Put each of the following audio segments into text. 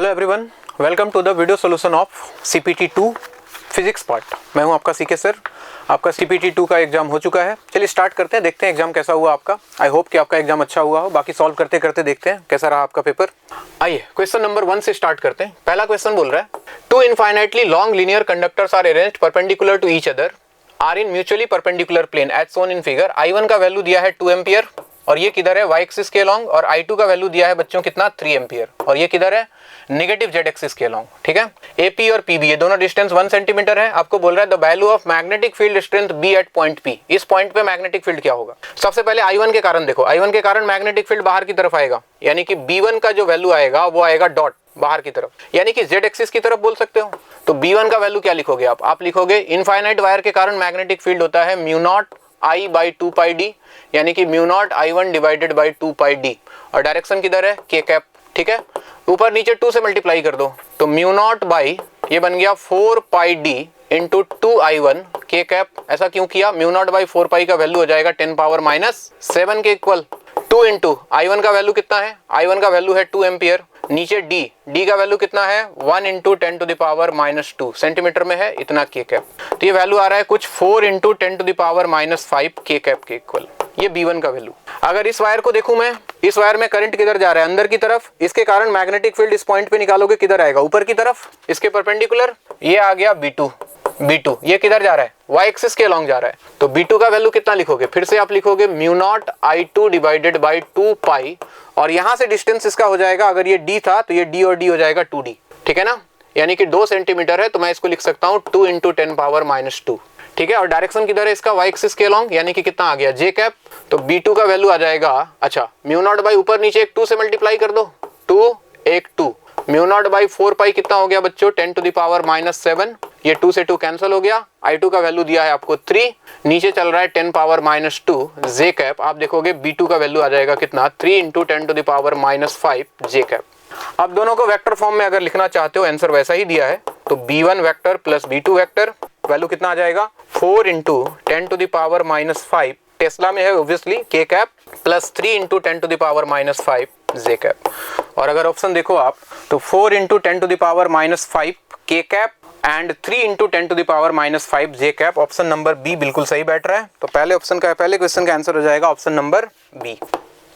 Hello everyone, welcome to the video solution of CPT 2 physics part. मैं हूं आपका C K sir. आपका CPT 2 का एग्जाम हो चुका है। चलिए स्टार्ट करते हैं, देखते हैं एग्जाम कैसा हुआ आपका। आई होप कि आपका एग्जाम अच्छा हुआ हो। बाकी सॉल्व करते करते देखते हैं कैसा रहा आपका पेपर। आइए क्वेश्चन नंबर 1 से स्टार्ट करते हैं। पहला क्वेश्चन बोल रहा है, two infinitely long linear conductors are arranged perpendicular to each other are in mutually perpendicular plane as shown in figure. I1 का वैल्यू दिया है 2 एम्पियर और ये किधर है y एक्सिस के अलॉन्ग, और I2 का वैल्यू दिया है बच्चों कितना 3 एम्पियर और ये किधर है नेगेटिव z एक्सिस के अलॉन्ग। ठीक है, AP और PB ये दोनों डिस्टेंस 1 सेंटीमीटर है। आपको बोल रहा है the value of magnetic field strength B at point P। इस पॉइंट पे मैग्नेटिक फील्ड क्या होगा। सबसे पहले I1 के कारण देखो, I1 के कारण मैग्नेटिक फील्ड बाहर की तरफ आएगा, यानी कि B1 का जो वैल्यू आएगा वो आएगा डॉट बाहर की तरफ, यानी कि z एक्सिस की तरफ बोल सकते हो। तो B1 का वैल्यू क्या लिखोगे आप लिखोगे इनफाइनाइट वायर के कारण मैग्नेटिक फील्ड होता है mu naught I by 2 pi D, यानी कि mu naught I1 divided by 2 pi D, और डायरेक्शन किधर है k कैप। ठीक है, ऊपर नीचे 2 से मल्टीप्लाई कर दो तो म्यू नॉट बाई ये बन गया 4 pi d into 2I1 k cap. ऐसा क्यों किया, म्यू नॉट बाई 4 पाई का वैल्यू हो जाएगा 10 पावर माइनस 7 के इक्वल। 2 इंटू I1 का वैल्यू कितना है, I1 का वैल्यू है 2 एम्पियर, नीचे D का वैल्यू कितना है 1 into 10 to the power minus 2 centimetre में है इतना k कैप। तो ये वैल्यू आ रहा है कुछ 4 into 10 to the power minus 5 k cap के इक्वल, ये B1 का वैल्यू। अगर इस वायर को देखूं मैं, इस वायर में करंट किधर जा रहा है अंदर की तरफ, इसके कारण मैग्नेटिक फील्ड इस पॉइंट पे निकालोगे किधर आएगा ऊपर की तरफ, इसके परपेंडिकुलर। ये आ गया B2 ये किधर जा रहा है y एक्सिस के अलॉन्ग जा रहा है। तो B2 का वैल्यू कितना लिखोगे, फिर से आप लिखोगे mu naught I2 divided by 2 पाई, और यहां से डिस्टेंस इसका हो जाएगा, अगर ये D था तो ये D और D हो जाएगा 2D। ठीक है ना, यानी कि 2 सेंटीमीटर है तो मैं इसको लिख सकता हूं 2 इंटू 10 पावर माइनस 2। ठीक है, और डायरेक्शन किधर है इसका y एक्सिस के अलॉन्ग, यानी कि कितना आ गया j कैप। तो B2 का वैल्यू आ जाएगा, अच्छा म्यू नॉट बाई ऊपर नीचे एक 2 से मल्टीप्लाई कर दो, 2 एक 2, म्यू नॉट बाई 4 पाई कितना हो गया बच्चों 10 टू द पावर माइनस 7, ये 2 से 2 कैंसिल हो गया। I2 का वैल्यू दिया है आपको 3, नीचे चल रहा है 10 पावर माइनस 2 j कैप। आप देखोगे B2 का वैल्यू आ जाएगा कितना 3 into 10 to the power minus 5 j cap. अब दोनों को वेक्टर फॉर्म में अगर लिखना चाहते हो, आंसर वैसा ही दिया है, तो B1 vector plus B2 vector value कितना आ जाएगा 4 into 10 to the power minus 5, tesla में है obviously k cap, plus 3 into 10 to the power minus 5 j cap. और अगर ऑप्शन देखो आप तो 4 into 10 to the power minus 5 k cap and 3 into 10 to the power minus 5 j cap. Option number B बिल्कुल सही बैठ रहा है। तो पहले क्वेश्चन का आंसर हो जाएगा ऑप्शन नंबर बी।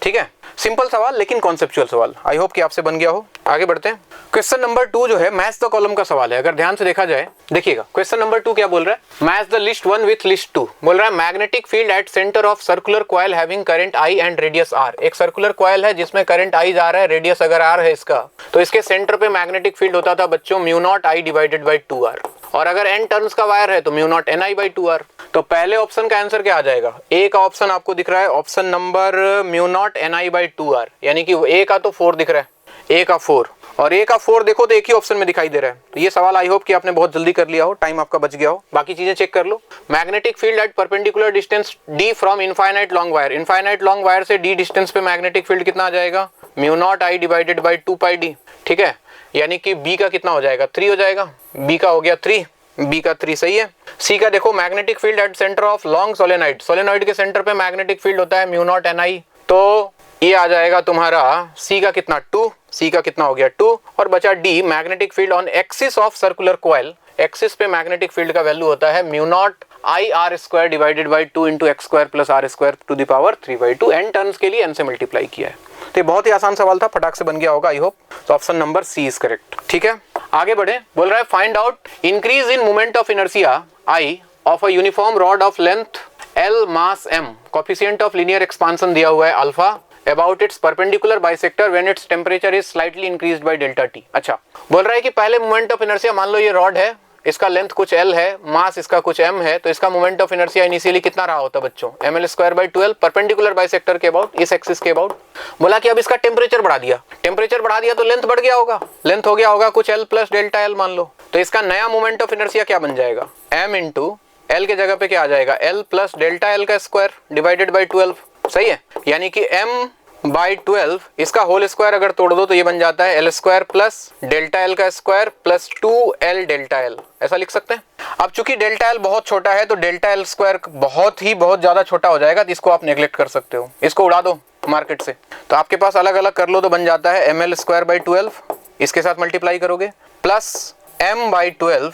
ठीक है, सिंपल सवाल लेकिन कॉन्सेप्चुअल सवाल। आई होप कि आपसे बन गया हो। आगे बढ़ते हैं। क्वेश्चन नंबर 2 जो है मैच द कॉलम का सवाल है। अगर ध्यान से देखा जाए, देखिएगा क्वेश्चन नंबर 2 क्या बोल रहा है, match the list 1 with list 2। बोल रहा है magnetic field at centre of circular coil having current I and radius R। एक सर्कुलर कॉइल है जिसमें करंट I जा रहा है, रेडियस अगर R है इसका, तो इसके सेंटर पे मैग्नेटिक फील्ड होता था बच्चों mu naught I divided by 2R, और अगर n टर्न्स का वायर है तो mu naught NI by 2R। तो पहले ऑप्शन का आंसर क्या आ जाएगा, ए का ऑप्शन आपको दिख रहा है, option number mu naught NI by 2R, यानी कि ए का तो 4 दिख रहा है, ए का 4, और ए का 4 देखो तो एक ही ऑप्शन में दिखाई दे रहा है। तो ये सवाल आई होप कि आपने बहुत जल्दी कर लिया हो, टाइम आपका बच गया हो। बाकी चीजें चेक कर लो। Magnetic field at perpendicular distance D from infinite long wire, infinite long wire से D डिस्टेंस पे मैग्नेटिक फील्ड कितना आ जाएगा mu naught I divided by 2 pi D। ठीक है, यानी कि B का कितना हो जाएगा 3 हो जाएगा, B का हो गया 3, B का 3 सही है। C का देखो magnetic field at centre of long solenoid, solenoid के सेंटर पे मैग्नेटिक फील्ड होता है म्यू नॉट NI, तो ये आ जाएगा तुम्हारा C का कितना 2, C का कितना हो गया 2, और बचा D magnetic field on axis of circular coil, axis पे मैग्नेटिक फील्ड का वैल्यू होता है mu naught I R square divided by 2 into x square plus R square to the power 3/2। n turns के लिए n से multiply किया है। तो ये बहुत ही आसान सवाल था, फटाक से बन गया होगा आई होप। तो option number C is correct. ठीक है, आगे बढ़े। बोल रहा है find out increase in moment of inertia I of a uniform rod of length L mass M, coefficient of linear expansion दिया हुआ है alpha, about its perpendicular bisector when its temperature is slightly increased by delta T। अच्छा, बोल रहा है कि पहले moment of inertia, मान लो ये रॉड है, इसका लेंथ कुछ L है, मास इसका कुछ M है, तो इसका मोमेंट ऑफ इनर्शिया इनिशियली कितना रहा होता बच्चों ml square by 12 perpendicular bisector के अबाउट, इस एक्सिस के अबाउट। बोला कि अब इसका टेम्परेचर बढ़ा दिया, टेम्परेचर बढ़ा दिया तो लेंथ बढ़ गया होगा, लेंथ हो गया होगा कुछ L प्लस डेल्टा L मान लो। तो इसका नया मोमेंट ऑफ इनर्शिया क्या बन जाएगा, m इंटू L के जगह पे क्या आ जाएगा L प्लस डेल्टा L का स्क्वायर डिवाइडेड बाई 12। सही है, यानी कि m बाई 12 इसका होल स्क्वायर अगर तोड़ दो तो ये बन जाता है L square plus delta L का square plus 2L delta L, ऐसा लिख सकते हैं। अब चूंकि डेल्टा L बहुत छोटा है तो डेल्टा L स्क्वायर बहुत ज्यादा छोटा हो जाएगा, तो इसको आप नेग्लेक्ट कर सकते हो, इसको उड़ा दो मार्केट से। तो आपके पास अलग अलग कर लो तो बन जाता है ml स्क्वायर बाई 12 इसके साथ मल्टीप्लाई करोगे, प्लस m/12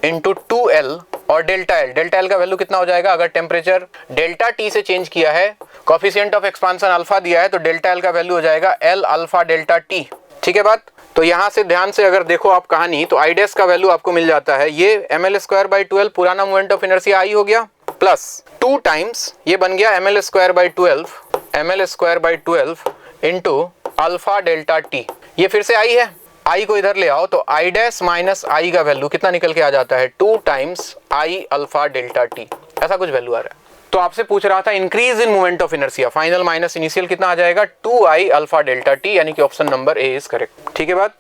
इंटू 2L और डेल्टा एल। डेल्टा एल का वैल्यू कितना हो जाएगा, अगर टेम्परेचर डेल्टा टी से चेंज किया है, कोफिशिएंट ऑफ एक्सपांशन अल्फा दिया है, तो डेल्टा एल का वैल्यू हो जाएगा L अल्फा डेल्टा टी। ठीक है बात। तो यहां से ध्यान से अगर देखो आप कहानी, तो आई डैश का वैल्यू आपको मिल जाता है, ये ml²/12 पुराना मोमेंट ऑफ इनर्शिया आई हो गया, प्लस 2 टाइम्स ये बन गया ml²/12 into alpha delta T. ये फिर से आई है, आई को इधर ले आओ तो आई डैश माइनस आई का वैल्यू कितना निकल के आ जाता है, 2 times I alpha delta T, ऐसा कुछ वैल्यू आ रहा है। तो आपसे पूछ रहा था increase in moment of inertia, final minus initial कितना आ जाएगा, 2i अल्फा डेल्टा टी, यानी कि option number A is correct. ठीक है बात।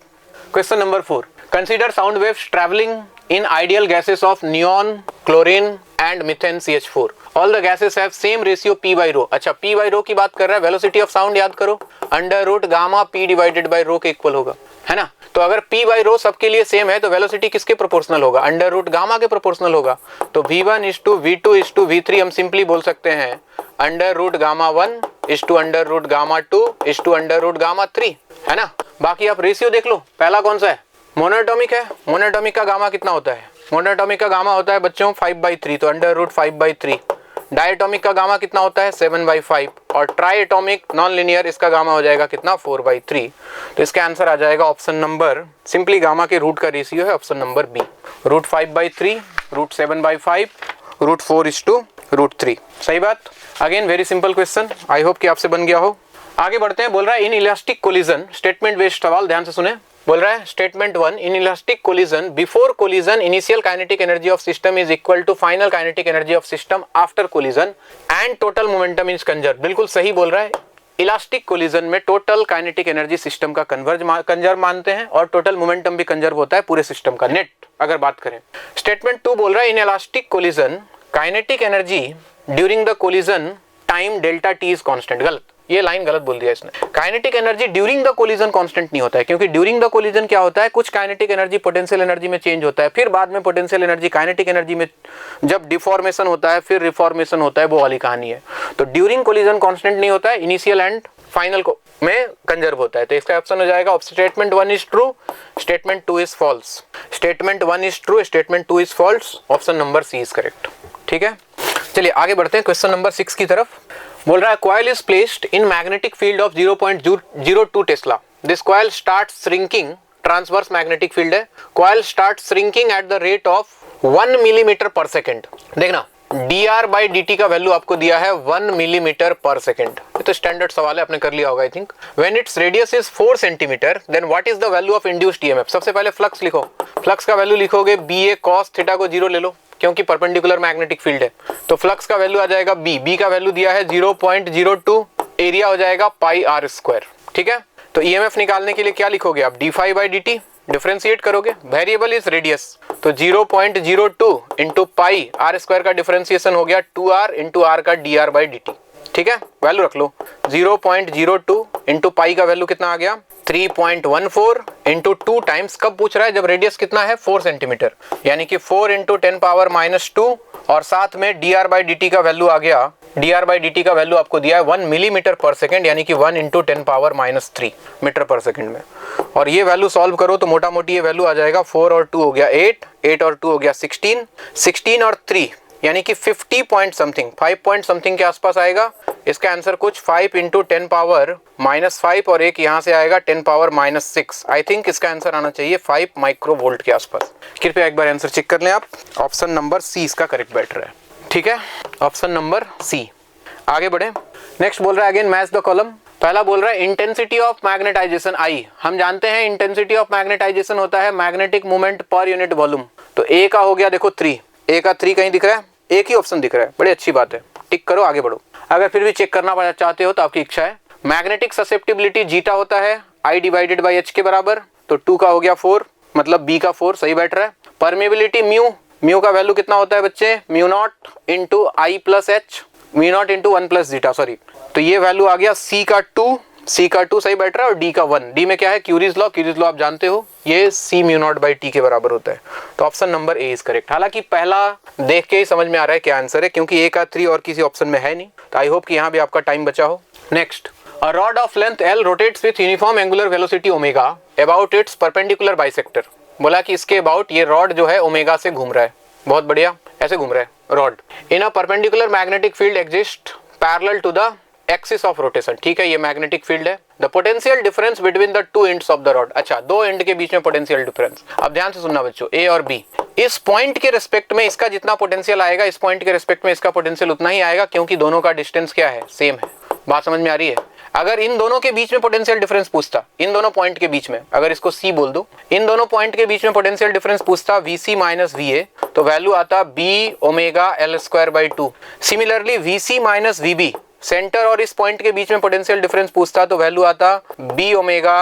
Question number 4, consider sound waves travelling in ideal gases of neon, chlorine and methane CH4, all the gases have same ratio p/ρ। अच्छा, p/ρ की बात कर रहा है, वेलोसिटी ऑफ साउंड याद करो, √γ p डिवाइडेड बाय ρ के इक्वल होगा, है ना। तो अगर p/ρ सबके लिए सेम है तो वेलोसिटी किसके प्रोपोर्शनल होगा, √γ के प्रोपोर्शनल होगा। तो v1:v2:v3 हम सिंपली बोल सकते हैं √γ1 √γ2 है ना। बाकी आप रेशियो देख लो, पहला कौन सा है, मोनोटॉमिक है, मोनोटॉमिक का गामा कितना होता है, मोनोटॉमिक का गामा होता है बच्चों 5/3, तो √5/3। डायटोमिक का गामा कितना होता है 7/5, और ट्राइएटोमिक नॉन लिनियर इसका गामा हो जाएगा कितना 4/3। तो इसका आंसर आ जाएगा ऑप्शन नंबर, सिंपली गामा के रूट का रेशियो है ऑप्शन नंबर बी, √5/3, √7/5, √4:√3। सही बात। Again very simple question, I hope कि आपसे बन गया हो। आगे बढ़ते हैं। बोल रहा है in elastic collision, statement based सवाल, ध्यान से सुने। बोल रहा है statement 1, in elastic collision before collision initial kinetic energy of system is equal to final kinetic energy of system after collision and total momentum is conserve. बिल्कुल सही बोल रहा है। इलास्टिक कोलिजन में टोटल काइनेटिक एनर्जी सिस्टम का conserve मानते हैं और टोटल मोमेंटम भी कंजर्व होता है पूरे सिस्टम का नेट अगर बात करें। स्टेटमेंट 2 बोल रहा है in elastic collision kinetic energy during the collision time delta T is constant. गलत, ये लाइन गलत बोल दिया इसने। Kinetic energy during the collision constant नहीं होता है, क्योंकि ड्यूरिंग द कोलिजन क्या होता है, कुछ काइनेटिक एनर्जी पोटेंशियल एनर्जी में चेंज होता है, फिर बाद में पोटेंशियल एनर्जी काइनेटिक एनर्जी में जब डिफॉर्मेशन होता है फिर रिफॉर्मेशन होता है, वो वाली कहानी है। तो ड्यूरिंग कोलिजन कांस्टेंट नहीं होता है, इनिशियल एंड फाइनल को में कंजर्व होता है। तो इसका ऑप्शन हो जाएगा statement 1 is true, statement 2 is false. Statement 1 is true, statement 2 is false, option number C is correct. ठीक है, चलिए आगे बढ़ते हैं क्वेश्चन नंबर 6 की तरफ। बोल रहा है coil is placed in magnetic field of 0.02 tesla. This coil start shrinking, transverse magnetic field है। Coil start shrinking at the rate of 1 millimetre per second. देखना dr/dt का वैल्यू आपको दिया है 1 मिलीमीटर पर सेकेंड। ये तो स्टैंडर्ड सवाल है, आपने कर लिया होगा I think. When its radius is 4 centimetre then what is the value of induced EMF. सबसे पहले फ्लक्स लिखो, फ्लक्स का वैल्यू लिखोगे ba cos थीटा को 0 ले लो क्योंकि परपेंडिकुलर मैग्नेटिक फील्ड है। तो फ्लक्स का वैल्यू आ जाएगा b का वैल्यू दिया है 0.02, एरिया हो जाएगा πr²। ठीक है, तो ईएमएफ निकालने के लिए क्या लिखोगे आप, d∅/dt, डिफरेंशिएट करोगे, वेरिएबल इज रेडियस, तो 0.02 इंटू πr² का डिफरेंशिएशन हो गया 2r इंटू r का dr/dt। ठीक है, वैल्यू रख लो, 0.02 इंटू पाई का वैल्यू कितना आ गया 3.14 इंटू 2 टाइम्स, कब पूछ रहा है जब रेडियस कितना है 4 सेंटीमीटर, यानी कि 4 इंटू 10⁻², और साथ में dr/dt का वैल्यू आ गया, dr/dt का वैल्यू आपको दिया है 1 मिलीमीटर पर सेकेंड, यानी कि 1 इंटू 10⁻³ मीटर पर सेकेंड में। और ये वैल्यू सॉल्व करो तो मोटा मोटी ये वैल्यू आ जाएगा 4 और 2 हो गया 8, 8 और 2 हो गया 16, 16 और 3 यानी कि 50 पॉइंट समथिंग, 5 पॉइंट समथिंग के आसपास आएगा। इसका आंसर कुछ 5 इंटू 10⁻⁻5 और एक यहाँ से आएगा 10⁻⁻6। आई थिंक इसका आंसर आना चाहिए 5 माइक्रोवोल्ट के आसपास। कृपया एक बार आंसर चेक कर लें आप, ऑप्शन नंबर सी इसका करेक्ट बैठ रहा है। ठीक है, ऑप्शन नंबर सी। आगे बढ़े, नेक्स्ट बोल रहा है अगेन मैच द कॉलम। पहला बोल रहा है इंटेंसिटी ऑफ मैग्नेटाइजेशन आई। हम जानते हैं इंटेंसिटी ऑफ मैग्नेटाइजेशन होता है magnetic moment per unit volume. तो ए का हो गया देखो 3, ए का 3 कहीं दिख रहा है, एक ही ऑप्शन दिख रहा है, बड़ी अच्छी बात है, टिक करो आगे बढ़ो। अगर फिर भी चेक करना चाहते हो तो आपकी इच्छा है। मैग्नेटिक ससेप्टिबिलिटी जीटा होता है I/H के बराबर, तो 2 का हो गया 4, मतलब बी का 4 सही बैठ रहा है। परमेबिलिटी म्यू का वैल्यू कितना होता है बच्चे, μ0 इंटू I+H, μ0 इंटू 1+ζ, सॉरी। तो ये वैल्यू आ गया C का 2 सही बैठ रहा है, और D का 1। D में क्या है, क्यूरीज लॉ आप जानते हो, ये C μ0/T के बराबर होता है। तो option number A is correct. हालांकि पहला देख के ही समझ में आ रहा है क्या आंसर है, क्योंकि ए का 3 और किसी ऑप्शन में है नहीं। तो आई होप कि यहाँ भी आपका टाइम बचा हो। Next A rod of length L rotates with uniform angular velocity omega about its perpendicular bisector. बोला कि इसके अबाउट ये रॉड जो है ओमेगा से घूम रहा है, बहुत बढ़िया, ऐसे घूम रहा है rod. In a perpendicular magnetic field exist parallel to the axis of rotation. ठीक है, ये मैग्नेटिक फील्ड है। The potential difference between the two ends of the rod. अच्छा, दो एंड के बीच में पोटेंशियल डिफरेंस। अब ध्यान से सुनना बच्चों, ए और बी, इस पॉइंट के रिस्पेक्ट में इसका जितना पोटेंशियल आएगा, इस पॉइंट के रिस्पेक्ट में इसका पोटेंशियल उतना ही आएगा, क्योंकि दोनों का डिस्टेंस क्या है, सेम है। बात समझ में आ रही है? अगर इन दोनों के बीच में पोटेंशियल डिफरेंस पूछता, इन दोनों पॉइंट के बीच में, अगर इसको सी बोल दो, इन दोनों पॉइंट के बीच में पोटेंशियल डिफरेंस पूछता VC माइनस VA, तो वैल्यू आता B omega L square by 2। Similarly VC minus VB, centre और इस पॉइंट के बीच में पोटेंशियल डिफरेंस पूछता तो वैल्यू आता B omega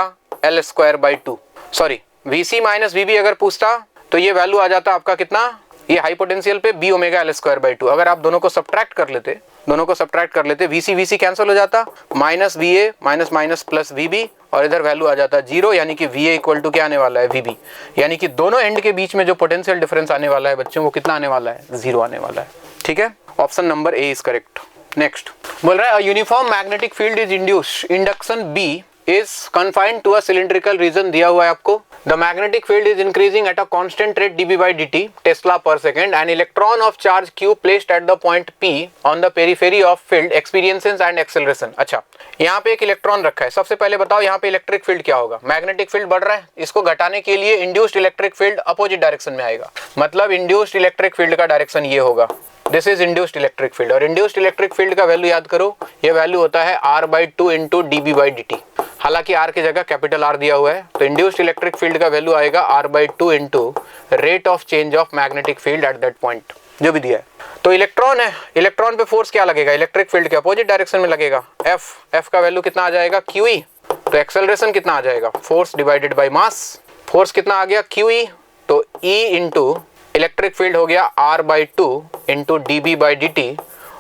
L square by 2। Sorry, VC minus VB अगर पूछता तो ये वैल्यू आ जाता आपका कितना, ये हाई पोटेंशियल पे B omega L square by 2। अगर आप दोनों को सब्ट्रैक्ट कर लेते, VC कैंसिल हो जाता, minus VA minus minus plus VB, और इधर वैल्यू आ जाता 0, यानी कि VA इक्वल टू क्या आने वाला है, VB। यानी कि दोनों एंड के बीच में जो पोटेंशियल डिफरेंस आने वाला है बच्चों, वो कितना आने वाला है, 0 आने वाला है। ठीक है, option number A is correct. Next बोल रहा है uniform magnetic field is induced, induction B is confined to a cylindrical region दिया हुआ है आपको। The magnetic field is increasing at a constant rate dB by dt Tesla per second. An electron of charge Q placed at the point P on the periphery of field experiences an acceleration. अच्छा, यहाँ पे एक electron रखा है। सबसे पहले बताओ यहाँ पे इलेक्ट्रिक फील्ड क्या होगा, मैग्नेटिक फील्ड बढ़ रहा है, इसको घटाने के लिए induced electric field opposite direction में आएगा। मतलब इंड्यूस्ड इलेक्ट्रिक फील्ड का डायरेक्शन ये होगा, this is induced electric field. और इंड्यूस्ड इलेक्ट्रिक फील्ड का वैल्यू याद करो, ये वैल्यू होता है R/2 into dB by dt। हालांकि R की जगह कैपिटल R दिया हुआ है, तो इंड्यूस्ड इलेक्ट्रिक फील्ड का वैल्यू आएगा R/2 into rate of change of magnetic field at that point, जो भी दिया है। तो इलेक्ट्रॉन है, इलेक्ट्रॉन पे फोर्स क्या लगेगा, इलेक्ट्रिक फील्ड के अपोजिट डायरेक्शन में लगेगा। F का वैल्यू कितना आ जाएगा, QE। तो एक्सेलरेशन कितना आ जाएगा, force divided by mass. Force कितना आ गया, QE, तो E इंटू इलेक्ट्रिक फील्ड हो गया R/2 into dB by dt,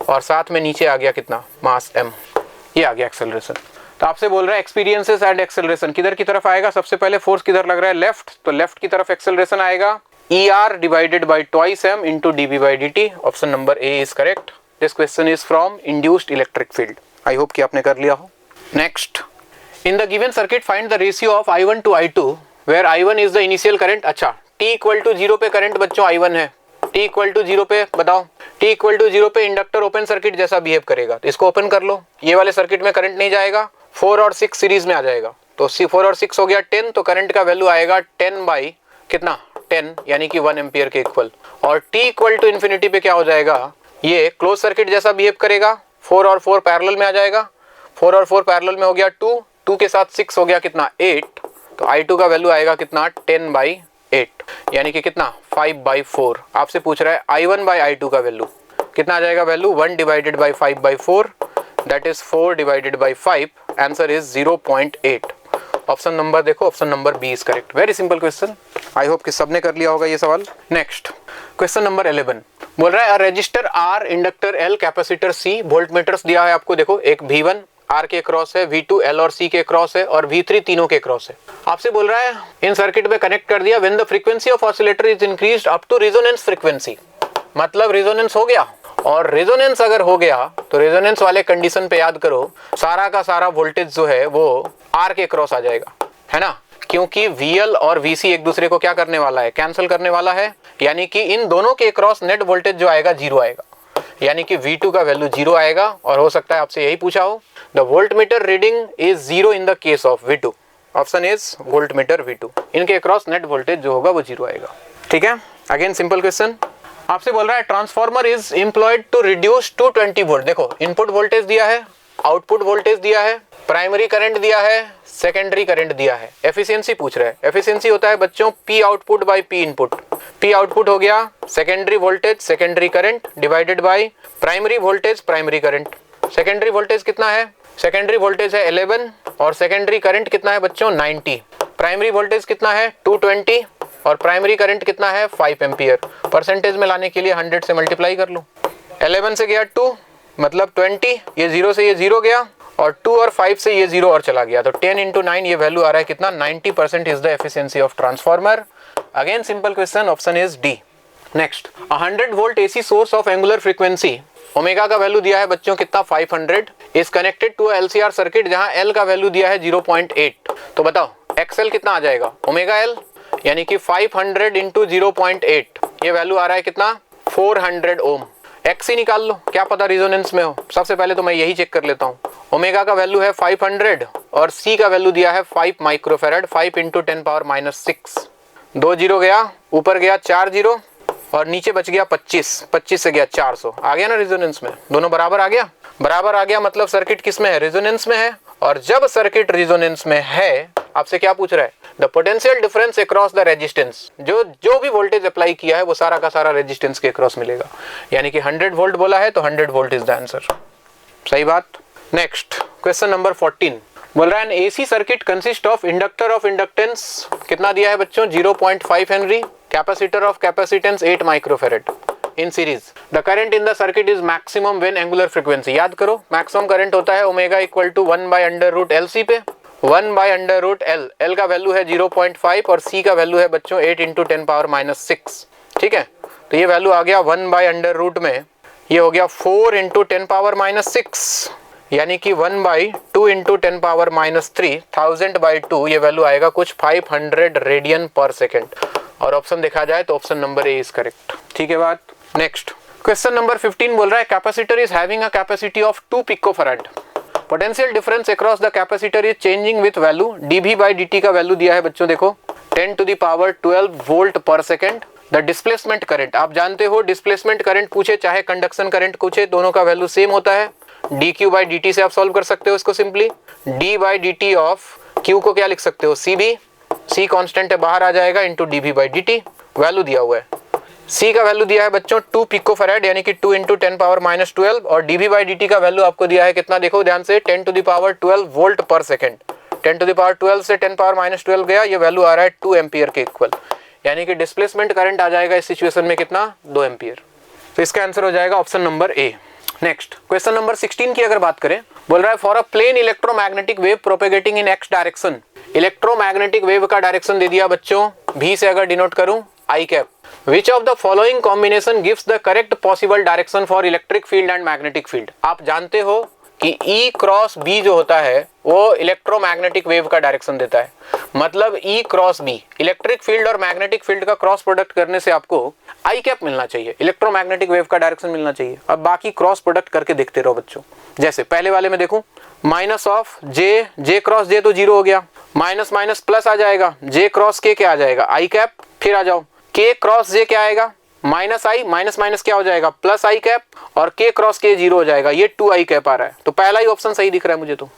और साथ में नीचे आ गया कितना, मास m। ये आ गया एक्सेलरेशन। तो आपसे बोल रहा है एक्सपीरियंसेस एंड एक्सेलरेशन किधर की तरफ आएगा, सबसे पहले फोर्स किधर लग रहा है, लेफ्ट, तो लेफ्ट की तरफ एक्सेलरेशन आएगा ER divided by twice m into dB by dt। Option number A is correct. This question is from induced electric field. I hope कि आपने कर लिया हो। Next, in the given circuit find the ratio of I1 to I2 where I1 is the initial current. अच्छा, t equal to 0 पे current बच्चों I1 है, t equal to 0 पे बताओ, t इक्वल टू 0 पे इंडक्टर ओपन सर्किट जैसा behave करेगा, तो इसको ओपन कर लो, ये वाले सर्किट में करंट नहीं जाएगा, 4 और 6 सीरीज में आ जाएगा, तो 4 और 6 हो गया 10, तो करंट का वैल्यू आएगा 10 बाई कितना, 10, यानी कि 1 एम्पियर के इक्वल। और t इक्वल टू इन्फिनिटी पे क्या हो जाएगा, ये क्लोज सर्किट जैसा बिहेव करेगा, 4 और 4 पैरेलल में आ जाएगा, 4 और 4 पैरेलल में हो गया 2 के साथ 6 हो गया कितना, 8, तो I2 का वैल्यू आएगा कितना, 10 बाई 8, यानी कि कितना, 5/4। आपसे पूछ रहा है I1 बाई I2 का वैल्यू कितना आ जाएगा, value 1 divided by 5/4, that is 4 divided by 5, answer is 0.8। Option number देखो, option number B is correct. Very simple question, I hope कि सबने कर लिया होगा ये सवाल। नेक्स्ट क्वेश्चन नंबर 11 बोल रहा है resistor R, inductor L, capacitor C, voltmeters दिया है आपको। देखो, एक V1 R के क्रॉस है, V2 L और C के क्रॉस है, और V3 तीनों के क्रॉस है। आपसे बोल रहा है इन सर्किट में कनेक्ट कर दिया, when the frequency of oscillator is increased up to resonance frequency. मतलब रेजोनेंस हो गया, और रेजोनेंस अगर हो गया तो रेजोनेंस वाले कंडीशन पे याद करो, सारा का सारा वोल्टेज जो है वो R के क्रॉस आ जाएगा, है ना, क्योंकि VL और VC एक दूसरे को क्या करने वाला है, कैंसिल करने वाला है, यानी कि इन दोनों के क्रॉस नेट वोल्टेज जो आएगा 0 आएगा, यानी कि V2 का वैल्यू 0 आएगा। और हो सकता है आपसे यही पूछा हो, the volt meter reading is 0 in the case of V2। Option is volt meter V2, इनके क्रॉस नेट वोल्टेज जो होगा वो 0 आएगा। ठीक है, अगेन सिंपल क्वेश्चन। आपसे बोल रहा है transformer is employed to reduce to 20 volt. देखो, इनपुट वोल्टेज दिया है, आउटपुट वोल्टेज दिया है, प्राइमरी करंट दिया है, सेकेंडरी करंट दिया है, एफिशिएंसी पूछ रहा है। एफिशिएंसी होता है बच्चों P output by P input. P output हो गया secondary voltage, secondary current divided by primary voltage, primary current. Secondary voltage कितना है, सेकेंडरी वोल्टेज है 11, और सेकेंडरी करंट कितना है बच्चों, 90। प्राइमरी वोल्टेज कितना है, 220, और प्राइमरी करंट कितना है, 5 एम्पियर। परसेंटेज में लाने के लिए 100 से मल्टीप्लाई कर लो, 11 से गया 2 मतलब 20, ये 0 से ये 0 गया, और 2 और 5 से ये 0 और चला गया, तो 10 इंटू 9 ये वैल्यू आ रहा है कितना, 90% is the efficiency of transformer. Again simple question, option is D. Next, 100 volt AC source of angular frequency omega का वैल्यू दिया है बच्चों कितना 500 is connected to LCR circuit जहां L का वैल्यू दिया है 0.8। तो बताओ XL कितना आ जाएगा ओमेगा L यानी कि 500 इंटू 0.8 ये वैल्यू आ रहा है कितना 400 ओम। XC निकाल लो, क्या पता रिजोनेंस में हो। सबसे पहले तो मैं यही चेक कर लेता हूँ। ओमेगा का वैल्यू है 500 और C का वैल्यू दिया है 5 माइक्रोफेराड। 5 इंटू 10⁻⁻6 2 जीरो गया, ऊपर गया 4 जीरो और नीचे बच गया 25। 25 से गया 400, आ गया ना रेजोनेंस में। दोनों बराबर आ गया, बराबर आ गया मतलब सर्किट किस में है रेजोनेंस में है। और जब सर्किट रेजोनेंस में है आपसे क्या पूछ रहा है the potential difference across the resistance. जो भी वोल्टेज अप्लाई किया है वो सारा का सारा रेजिस्टेंस के अक्रॉस मिलेगा, यानी कि 100 वोल्ट बोला है तो 100 वोल्ट इज द आंसर। सही बात। नेक्स्ट क्वेश्चन नंबर 14 बोल रहा है N AC circuit consist of inductor of inductance कितना दिया है बच्चों 0.5 Henry, capacitor of capacitance 8 microfarad in series. The current in the circuit is maximum when angular frequency. याद करो मैक्सिमम करंट होता है ओमेगा इक्वल टू 1/√LC पे 1/√L। L का वैल्यू है 0.5 और C का वैल्यू है बच्चों 8 इंटू 10⁻⁻6। ठीक है, तो ये वैल्यू आ गया 1/√, में ये हो गया 4 इंटू 10⁻⁻6 यानी कि 1/2 इंटू 10⁻⁻3 1000/2 ये वैल्यू आएगा कुछ 500 रेडियन पर सेकेंड। और ऑप्शन देखा जाए तो option number A is correct. ठीक है बात। नेक्स्ट क्वेश्चन नंबर 15 बोल रहा है capacitor is having a capacity of 2 picofarad. Potential difference across the capacitor is changing with value dV/dt का वैल्यू दिया है बच्चों देखो 10⁻12 वोल्ट पर सेकेंड। द डिस्प्लेसमेंट करंट आप जानते हो डिस्प्लेसमेंट करंट पूछे चाहे कंडक्शन करंट पूछे दोनों का वैल्यू सेम होता है। dQ/dt से आप सॉल्व कर सकते हो इसको सिंपली। d/dt ऑफ q को क्या लिख सकते हो CB, C कांस्टेंट है बाहर आ जाएगा इंटू dV/dt। वैल्यू दिया हुआ है C का वैल्यू दिया है बच्चों 2 पिकोफैराड यानी कि 2 इंटू 10⁻12 और dV/dt का वैल्यू आपको दिया है कितना देखो ध्यान से 10⁻12 वोल्ट पर सेकेंड। 10⁻12 से 10⁻12 गया ये वैल्यू आ रहा है 2 एम्पियर के इक्वल, यानी कि डिस्प्लेसमेंट करंट आ जाएगा इस सिचुएशन में कितना 2 एम्पियर। तो इसका आंसर हो जाएगा option number A. Next question number 16 की अगर बात करें बोल रहा है for a plane electromagnetic wave propagating in x direction. Electromagnetic wave का डायरेक्शन दे दिया बच्चों V से अगर डिनोट करूं I cap. Which of the following combination gives the correct possible direction for electric field and magnetic field। आप जानते हो कि E क्रॉस B जो होता है वो इलेक्ट्रोमैग्नेटिक वेव का डायरेक्शन देता है। मतलब E cross B electric field और मैग्नेटिक फील्ड का क्रॉस प्रोडक्ट करने से आपको I कैप मिलना चाहिए, इलेक्ट्रोमैग्नेटिक वेव का डायरेक्शन मिलना चाहिए। अब बाकी क्रॉस प्रोडक्ट करके देखते रहो बच्चों। जैसे पहले वाले में देखूं minus of J cross J तो 0 हो गया, माइनस माइनस प्लस आ जाएगा, J क्रॉस K क्या आ जाएगा I कैप। फिर आ जाओ K क्रॉस J क्या आएगा माइनस I, माइनस माइनस क्या हो जाएगा प्लस I कैप और K क्रॉस K 0 हो जाएगा, ये 2I कैप आ रहा है। तो पहला ही ऑप्शन सही दिख रहा है मुझे। तो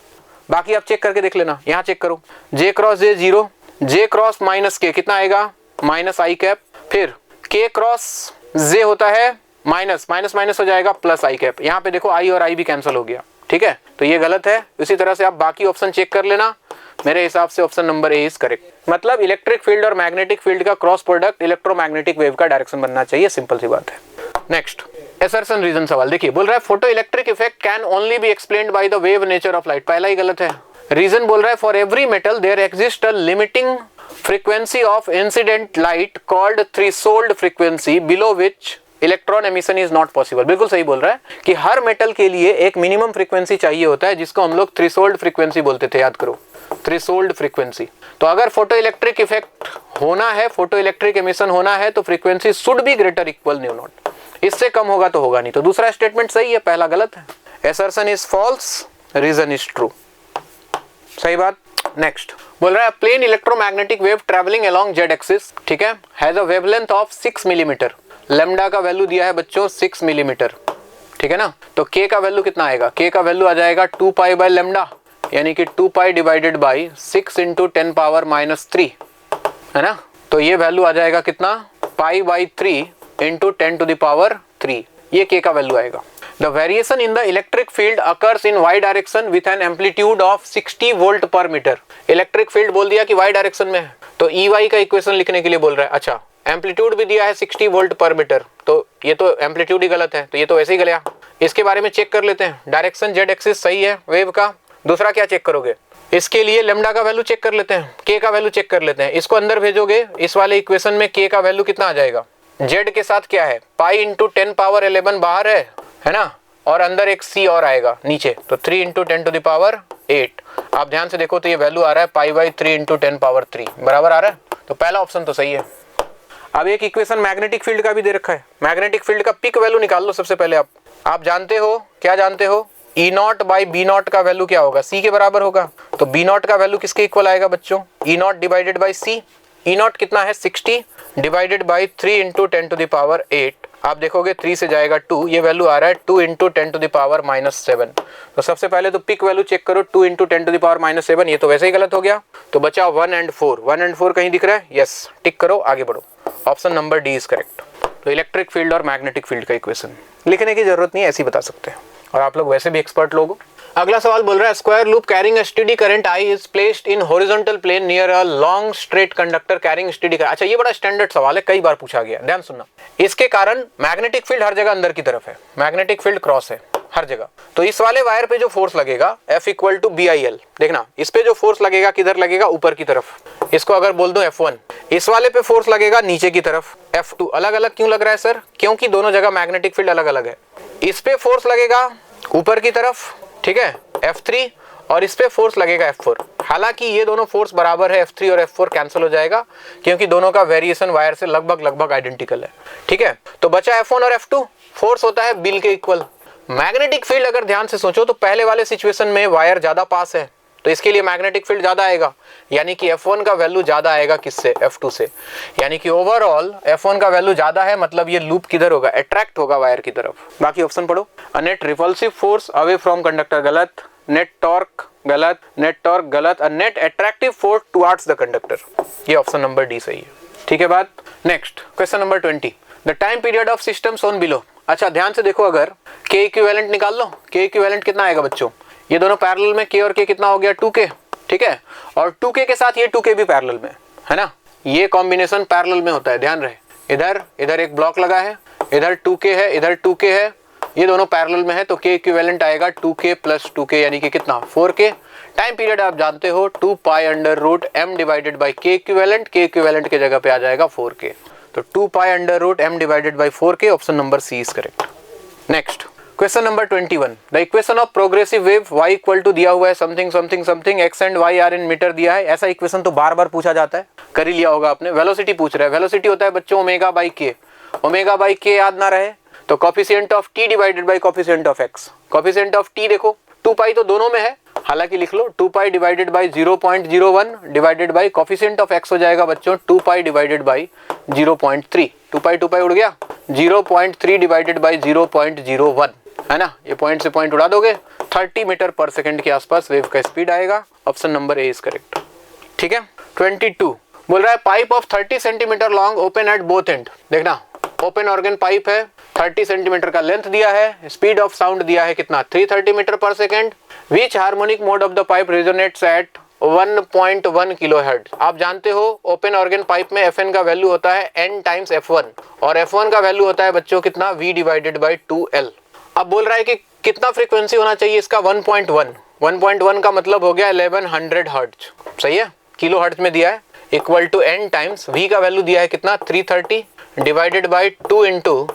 बाकी आप चेक करके देख लेना। यहाँ चेक करो J cross J 0, J cross minus K कितना आएगा माइनस I कैप। फिर K क्रॉस J होता है माइनस माइनस माइनस हो जाएगा प्लस I कैप। यहाँ पे देखो I और I भी कैंसिल हो गया। ठीक है, तो ये गलत है। इसी तरह से आप बाकी ऑप्शन चेक कर लेना। मेरे हिसाब से option number A is correct. मतलब इलेक्ट्रिक फील्ड और मैग्नेटिक फील्ड का क्रॉस प्रोडक्ट इलेक्ट्रोमैग्नेटिक वेव का डायरेक्शन बनना चाहिए, सिंपल सी बात है। नेक्स्ट असर्शन रीजन सवाल देखिए बोल रहा है photoelectric effect can only be explained by the wave nature of light. पहला ही गलत है। रीजन बोल रहा है for every metal there exist a limiting frequency of incident light called threshold frequency below which electron emission is not possible. बिल्कुल सही बोल रहा है कि हर मेटल के लिए एक मिनिमम फ्रीक्वेंसी चाहिए होता है जिसको हम लोग थ्रेशोल्ड फ्रीक्वेंसी बोलते थे। याद करो थ्रेशोल्ड फ्रीक्वेंसी। तो अगर फोटो इलेक्ट्रिक इफेक्ट होना है, फोटो इलेक्ट्रिक एमिशन होना है तो frequency should be greater equal new not, इससे कम होगा तो होगा नहीं। तो दूसरा स्टेटमेंट सही है, पहला गलत है। Assertion is false, reason is true. सही बात। नेक्स्ट बोल रहा है plane electromagnetic wave travelling along z axis, ठीक है, has a wavelength of 6 millimetre. Lambda का वैल्यू दिया है बच्चों 6 मिलीमीटर, ठीक है ना। तो k का वैल्यू कितना आएगा, k का वैल्यू आ जाएगा 2 पाई बाय लैम्डा, यानी कि 2 पाई डिवाइडेड बाई 6 इंटू 10⁻³ है ना। तो ये वैल्यू आ जाएगा कितना π/3 इंटू 10⁻3, ये k का वैल्यू आएगा। The variation in the electric field occurs in y direction with an amplitude of 60 volt पर मीटर। इलेक्ट्रिक फील्ड बोल दिया कि y डायरेक्शन में है, तो EY का इक्वेशन लिखने के लिए बोल रहा है। अच्छा, एम्पलीट्यूड भी दिया है 60 वोल्ट पर मीटर, तो ये तो एम्पलीट्यूड ही गलत है, तो ये तो वैसे ही गया। इसके बारे में चेक कर लेते हैं। डायरेक्शन जेड एक्सिस सही है वेव का। दूसरा क्या चेक करोगे, इसके लिए लैम्डा का वैल्यू चेक कर लेते हैं, k का वैल्यू चेक कर लेते हैं। इसको अंदर भेजोगे इस वाले इक्वेशन में k का वैल्यू कितना आ जाएगा, z के साथ क्या है पाई इंटू 10⁻11 बाहर है ना, और अंदर एक C और आएगा नीचे, तो 3 इंटू 10⁸ 8। आप ध्यान से देखो तो ये वैल्यू आ रहा है π/3 इंटू 10⁻3 बराबर आ रहा है, तो पहला ऑप्शन तो सही है। अब एक इक्वेशन मैग्नेटिक फील्ड का भी दे रखा है, मैग्नेटिक फील्ड का पीक वैल्यू निकाल लो सबसे पहले। आप जानते हो, क्या जानते हो, E0/B0 का वैल्यू क्या होगा, C के बराबर होगा। तो B0 का वैल्यू किसके इक्वल आएगा बच्चों, E0 divided by C। E0 कितना है 60 डिवाइडेड बाई 3 इंटू 10⁸ 8। आप देखोगे 3 से जाएगा 2, ये वैल्यू आ रहा है 2 इंटू 10⁻⁻7। तो सबसे पहले तो पिक वैल्यू चेक करो 2 इंटू 10⁻⁻7, ये तो वैसे ही गलत हो गया। तो बचा 1 और 4, 1 और 4 कहीं दिख रहा है, यस, टिक करो, आगे बढ़ो। Option number D is correct. तो इलेक्ट्रिक फील्ड और मैग्नेटिक फील्ड का इक्वेशन लिखने की जरूरत नहीं है, ऐसे ही बता सकते हैं, और आप लोग वैसे भी एक्सपर्ट लोग हो। अगला सवाल बोल रहा है square loop carrying steady current I is placed in horizontal plane near a long straight conductor carrying steady current. अच्छा, ये बड़ा स्टैंडर्ड सवाल है, कई बार पूछा गया, ध्यान सुनना। इसके कारण मैग्नेटिक फील्ड हर जगह अंदर की तरफ है, मैग्नेटिक फील्ड क्रॉस है हर जगह। तो इस वाले वायर पे जो फोर्स लगेगा F इक्वल टू BIL, देखना इस पे जो फोर्स लगेगा किधर लगेगा, ऊपर की तरफ। इसको अगर बोल दूं F1, इस वाले पे फोर्स लगेगा नीचे की तरफ F2। अलग अलग क्यों लग रहा है सर, क्योंकि दोनों जगह मैग्नेटिक फील्ड अलग अलग है। इस पे फोर्स लगेगा ऊपर की तरफ, ठीक है, F3, और इस पे फोर्स लगेगा F4। हालांकि ये दोनों फोर्स बराबर है, F3 और F4 कैंसिल हो जाएगा क्योंकि दोनों का वेरिएशन वायर से लगभग आइडेंटिकल है, ठीक है। तो बचा F1 और F2, फोर्स होता है बिल के इक्वल। मैग्नेटिक फील्ड अगर ध्यान से सोचो तो पहले वाले सिचुएशन में वायर ज्यादा पास है, तो इसके लिए मैग्नेटिक फील्ड ज्यादा आएगा, यानी कि F1 का वैल्यू ज्यादा आएगा किससे, F2 से। यानी कि ओवरऑल F1 का वैल्यू ज्यादा है, मतलब ये लूप किधर होगा, अट्रैक्ट होगा वायर की तरफ। बाकी ऑप्शन पढ़ो। A net repulsive force away from conductor गलत, नेट टॉर्क गलत, नेट टॉर्क गलत, a net attractive force towards the conductor. ये ऑप्शन नंबर डी सही है, ठीक है बात। Next question number 20, the time period of system shown below. अच्छा ध्यान से देखो, अगर K इक्विवेलेंट निकाल लो, K इक्विवेलेंट कितना आएगा बच्चों, ये दोनों पैरेलल में K और K कितना हो गया 2K, ठीक है, और 2K के साथ ये 2K भी पैरेलल में है ना, ये कॉम्बिनेशन पैरेलल में होता है, ध्यान रहे। इधर एक ब्लॉक लगा है, इधर 2K है, इधर 2K है, ये दोनों पैरेलल में है, तो K इक्विवेलेंट आएगा 2K प्लस 2K, यानी कि कितना 4K। टाइम पीरियड आप जानते हो 2π√m divided by K equivalent, K equivalent के जगह पे आ जाएगा 4K, तो 2π√m divided by 4K, option number C is correct. Next question number 21, the equation of progressive wave y equal to दिया हुआ है something something something, x and y are in metre दिया है। ऐसा इक्वेशन तो बार बार पूछा जाता है, कर ही लिया होगा आपने। वेलोसिटी पूछ रहा है, वेलोसिटी होता है बच्चों omega by k, omega by k याद ना रहे तो coefficient of t divided by coefficient of x। Coefficient of t देखो 2π तो दोनों में है, हालांकि लिख लो 2π divided by 0.01 divided by coefficient of x हो जाएगा बच्चों 2π डिवाइडेड बाई 0.3, 2π उड़ गया, 0.3 डिवाइडेड बाई 0.01 है ना, ये पॉइंट से पॉइंट उड़ा दोगे, 30 मीटर पर सेकंड के आसपास वेव का स्पीड आएगा, option number A is correct, ठीक है। 22 बोल रहा है pipe of 30 centimetre long open at both and. देखना ओपन ऑर्गन पाइप है, 30 सेंटीमीटर का लेंथ दिया है, स्पीड ऑफ साउंड दिया है कितना 330 metre per second. Which harmonic mode of the pipe resonates at 1.1 kilohertz. आप जानते हो ओपन ऑर्गन पाइप में Fn का वैल्यू होता है n टाइम्स F1, और F1 का वैल्यू होता है बच्चों कितना V डिवाइडेड बाई 2L। अब बोल रहा है कि कितना फ्रीक्वेंसी होना चाहिए इसका 1.1 का मतलब हो गया 1100 हर्ट्ज, सही है, किलो हर्ट्ज में दिया है, equal to n times V का वैल्यू दिया है कितना 330 divided by 2 into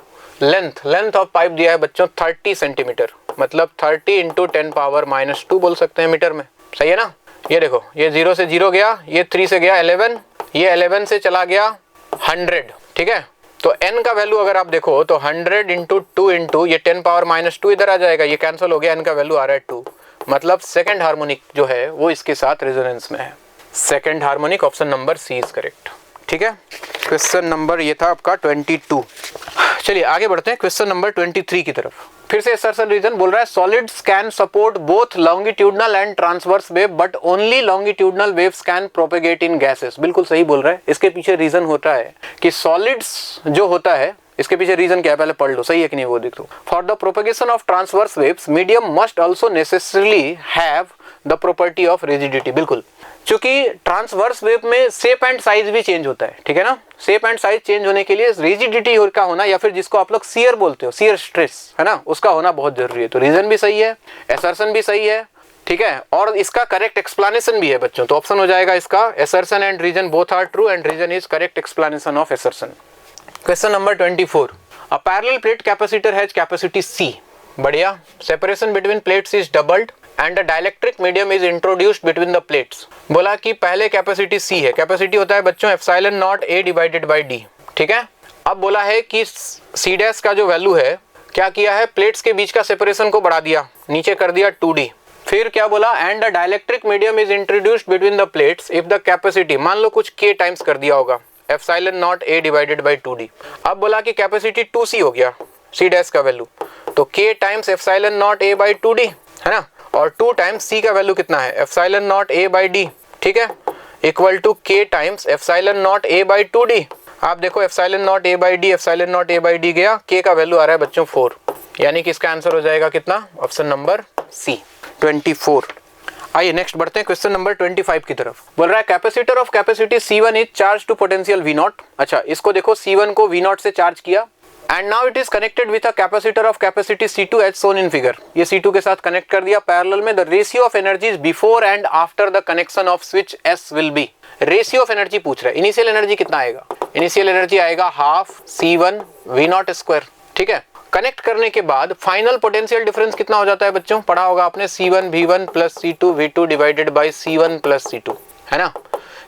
length of pipe दिया है बच्चों 30 सेंटीमीटर, मतलब 30 इंटू 10⁻⁻2 बोल सकते हैं मीटर में, सही है ना। ये देखो ये 0 से 0 गया, ये 3 से गया 11, ये 11 से चला गया 100, ठीक है। तो n का वैल्यू अगर आप देखो तो 100 इंटू 2 इंटू ये 10⁻⁻2 इधर आ जाएगा, ये कैंसिल हो गया, n का वैल्यू आ रहा है 2, मतलब सेकंड हार्मोनिक जो है वो इसके साथ रेजोनेंस में है, second harmonic, option number C is correct, ठीक है। क्वेश्चन नंबर ये था आपका 22। चलिए आगे बढ़ते हैं क्वेश्चन नंबर 23 की तरफ। फिर से असर्शन रीजन बोल रहा है solids can support both longitudinal and transverse wave but only longitudinal waves can propagate in gases. बिल्कुल सही बोल रहा है, इसके पीछे रीजन होता है कि सॉलिड्स जो होता है, इसके पीछे रीजन क्या है पहले पढ़ लो, सही है कि नहीं वो देख लो। For the propagation of transverse waves medium must also necessarily have the property of rigidity. बिल्कुल, क्योंकि ट्रांसवर्स वेव में शेप एंड साइज भी चेंज होता है, ठीक है ना। शेप एंड साइज चेंज होने के लिए रिजिडिटी का होना, या फिर जिसको आप लोग शियर बोलते हो, शियर स्ट्रेस है ना, उसका होना बहुत जरूरी है। तो रीजन भी सही है, असर्शन भी सही है, ठीक है, और इसका करेक्ट एक्सप्लेनेशन भी है बच्चों। तो ऑप्शन हो जाएगा इसका assertion and reason both are true and reason is correct explanation of assertion. Question number 24, a parallel plate capacitor has capacity C, बढ़िया। Separation between plates is doubled and the dielectric medium is introduced between the plates. बोला कि पहले capacity C है, capacity होता है बच्चों epsilon naught A divided by D, ठीक है। अब बोला है कि C डैश का जो वैल्यू है, क्या किया है, प्लेट्स के बीच का सेपरेशन को बढ़ा दिया, नीचे कर दिया 2D। फिर क्या बोला, and the dielectric medium is introduced between the plates if the capacity, मान लो कुछ K टाइम्स कर दिया होगा, epsilon naught A divided by 2D। अब बोला कि कैपेसिटी 2C हो गया, C डैश का वैल्यू, तो K times epsilon naught A by 2D है ना, और 2 टाइम्स C का वैल्यू कितना है, epsilon naught A by D, ठीक है, equal to K times epsilon naught A by 2D। आप देखो epsilon naught A by D, epsilon naught A by D गया, K का वैल्यू आ रहा है बच्चों 4, यानी कि इसका आंसर हो जाएगा कितना, ऑप्शन नंबर C 24। आइए नेक्स्ट बढ़ते हैं क्वेश्चन नंबर 25 की तरफ। बोल रहा है capacitor of capacity C1 is charge to potential V0। अच्छा, इसको देखो C1 को V0 से चार्ज किया and now it is connected with a capacitor of capacity C2 as shown in figure. ये C2 के साथ कनेक्ट कर दिया पैरेलल में। The ratio of energies before and after the connection of switch S will be. Ratio of energy पूछ रहा है, initial energy कितना आएगा, इनिशियल एनर्जी आएगा हाफ C1 V0 स्क्वायर, ठीक है। कनेक्ट करने के बाद फाइनल पोटेंशियल डिफरेंस कितना हो जाता है बच्चों, पढ़ा होगा आपने, C1 V1 plus C2 V2 divided by C1 plus C2, है ना।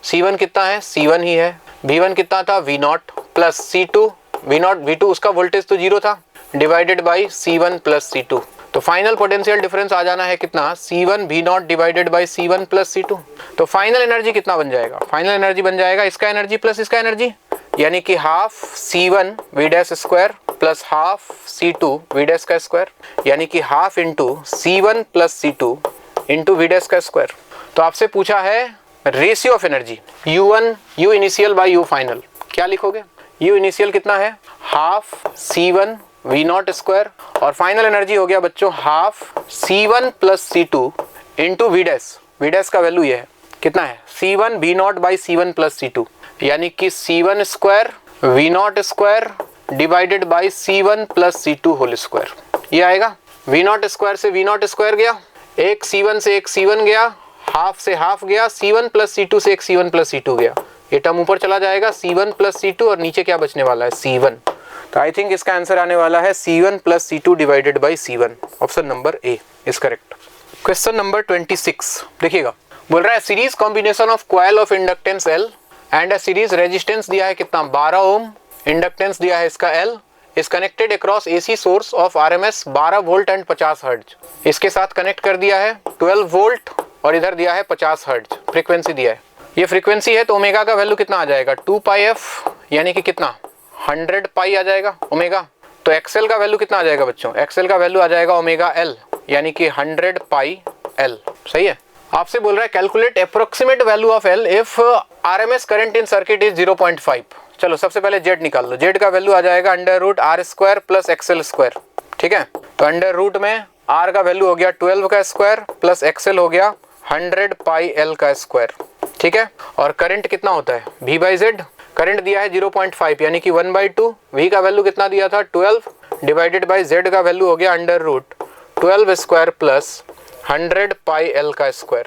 C1 कितना है, C1 ही है, V1 कितना था, V0 plus C2 V0 V2, उसका वोल्टेज तो 0 था, divided by C1 plus C2। तो फाइनल पोटेंशियल डिफरेंस आ जाना है कितना, C1 V0 divided by C1 plus C2। तो फाइनल एनर्जी कितना बन जाएगा, फाइनल एनर्जी बन जाएगा इसका एनर्जी प्लस इसका एनर्जी, यानी कि half C1 V dash square plus half C2 V dash का स्क्वायर, यानी कि half into C1 plus C2 into V dash का स्क्वायर। तो आपसे पूछा है ratio of energy, U1 U initial by U final, क्या लिखोगे, U इनिशियल कितना है, हाफ C1 V0 स्क्वायर, और फाइनल एनर्जी हो गया बच्चों half C1 plus C2 into V dash का वैल्यू ये है, कितना है, C1 V0 by C1 plus C2, यानी कि C1 square V0 square divided by C1 plus C2 whole square. ये आएगा, V0 स्क्वायर से V0 स्क्वायर गया, एक C1 से एक C1 गया, हाफ से हाफ गया, C1 प्लस C2 से एक C1 प्लस C2 गया, ये टर्म ऊपर चला जाएगा C1 प्लस C2 और नीचे क्या बचने वाला है, C1। तो आई थिंक इसका आंसर आने वाला है C1 plus C2 divided by C1, option number A is correct. Question number 26 देखिएगा, बोल रहा है series combination of coil of inductance L and series resistance दिया है कितना, 12 ओम, इंडक्टेंस दिया है इसका L, is connected across AC source of RMS 12 volt and 50 hertz. इसके साथ कनेक्ट कर दिया है 12 वोल्ट और इधर दिया है 50 हर्ट्ज, फ्रीक्वेंसी दिया है, ये फ्रीक्वेंसी है, तो ओमेगा का वैल्यू कितना आ जाएगा, 2 पाई f, यानी कि कितना 100 पाई आ जाएगा ओमेगा। तो एक्सएल का वैल्यू कितना आ जाएगा बच्चों, एक्सएल का वैल्यू आ जाएगा ओमेगा L, यानी कि 100 पाई L, सही है। आपसे बोल रहा है calculate approximate value of L if RMS current in circuit is 0.5। चलो सबसे पहले Z निकाल लो, Z का वैल्यू आ जाएगा under root R square plus XL square, ठीक है। तो अंडर रूट में R का वैल्यू हो गया 12 का स्क्वायर प्लस XL हो गया 100 पाई L का स्क्वायर, ठीक है। और करंट कितना होता है, V बाई Z, करंट दिया है 0.5 यानी कि 1/2, V का वैल्यू कितना दिया था 12 डिवाइडेड बाई Z का वैल्यू हो गया अंडर रूट 12 स्क्वायर प्लस 100 पाई L का स्क्वायर,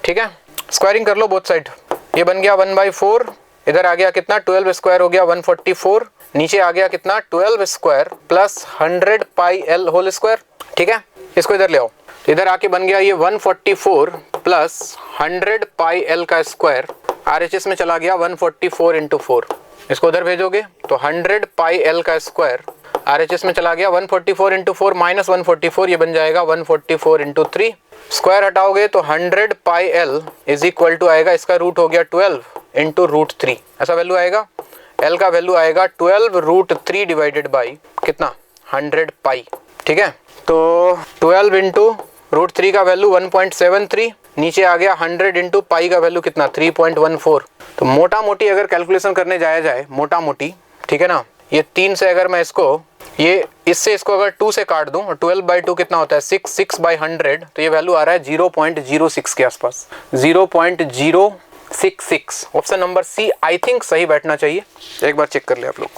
ठीक है। स्क्वायरिंग कर लो बोथ साइड, ये बन गया 1/4, इधर आ गया कितना 12 स्क्वायर हो गया 144, नीचे आ गया कितना 12 स्क्वायर प्लस 100 पाई L होल स्क्वायर, ठीक है। इसको इधर ले आओ, इधर आके बन गया ये 144 प्लस 100 पाई L का स्क्वायर, RHS में चला गया 144 इंटू 4, इसको उधर भेजोगे तो 100 पाई L का स्क्वायर RHS में चला गया 144 इंटू 4 माइनस 144, ये बन जाएगा 144 इंटू 3, स्क्वायर हटाओगे तो 100 पाई L इज इक्वल टू आएगा, इसका रूट हो गया 12 इंटू रूट 3, ऐसा वैल्यू आएगा। L का वैल्यू आएगा 12 रूट 3 डिवाइडेड बाई कितना 100 पाई, ठीक है। तो 12 इंटू रूट 3 का वैल्यू 1.73, नीचे आ गया 100 इंटू पाई का वैल्यू कितना 3.14। तो मोटा मोटी अगर कैलकुलेशन करने जाया जाए, मोटा मोटी, ठीक है ना, ये 3 से अगर मैं इसको ये इससे इसको अगर 2 से काट दूं और 12/2 कितना होता है 6/100, तो ये वैल्यू आ रहा है 0.06 के आसपास, 0.066, option number C I think सही बैठना चाहिए, एक बार चेक कर ले आप लोग।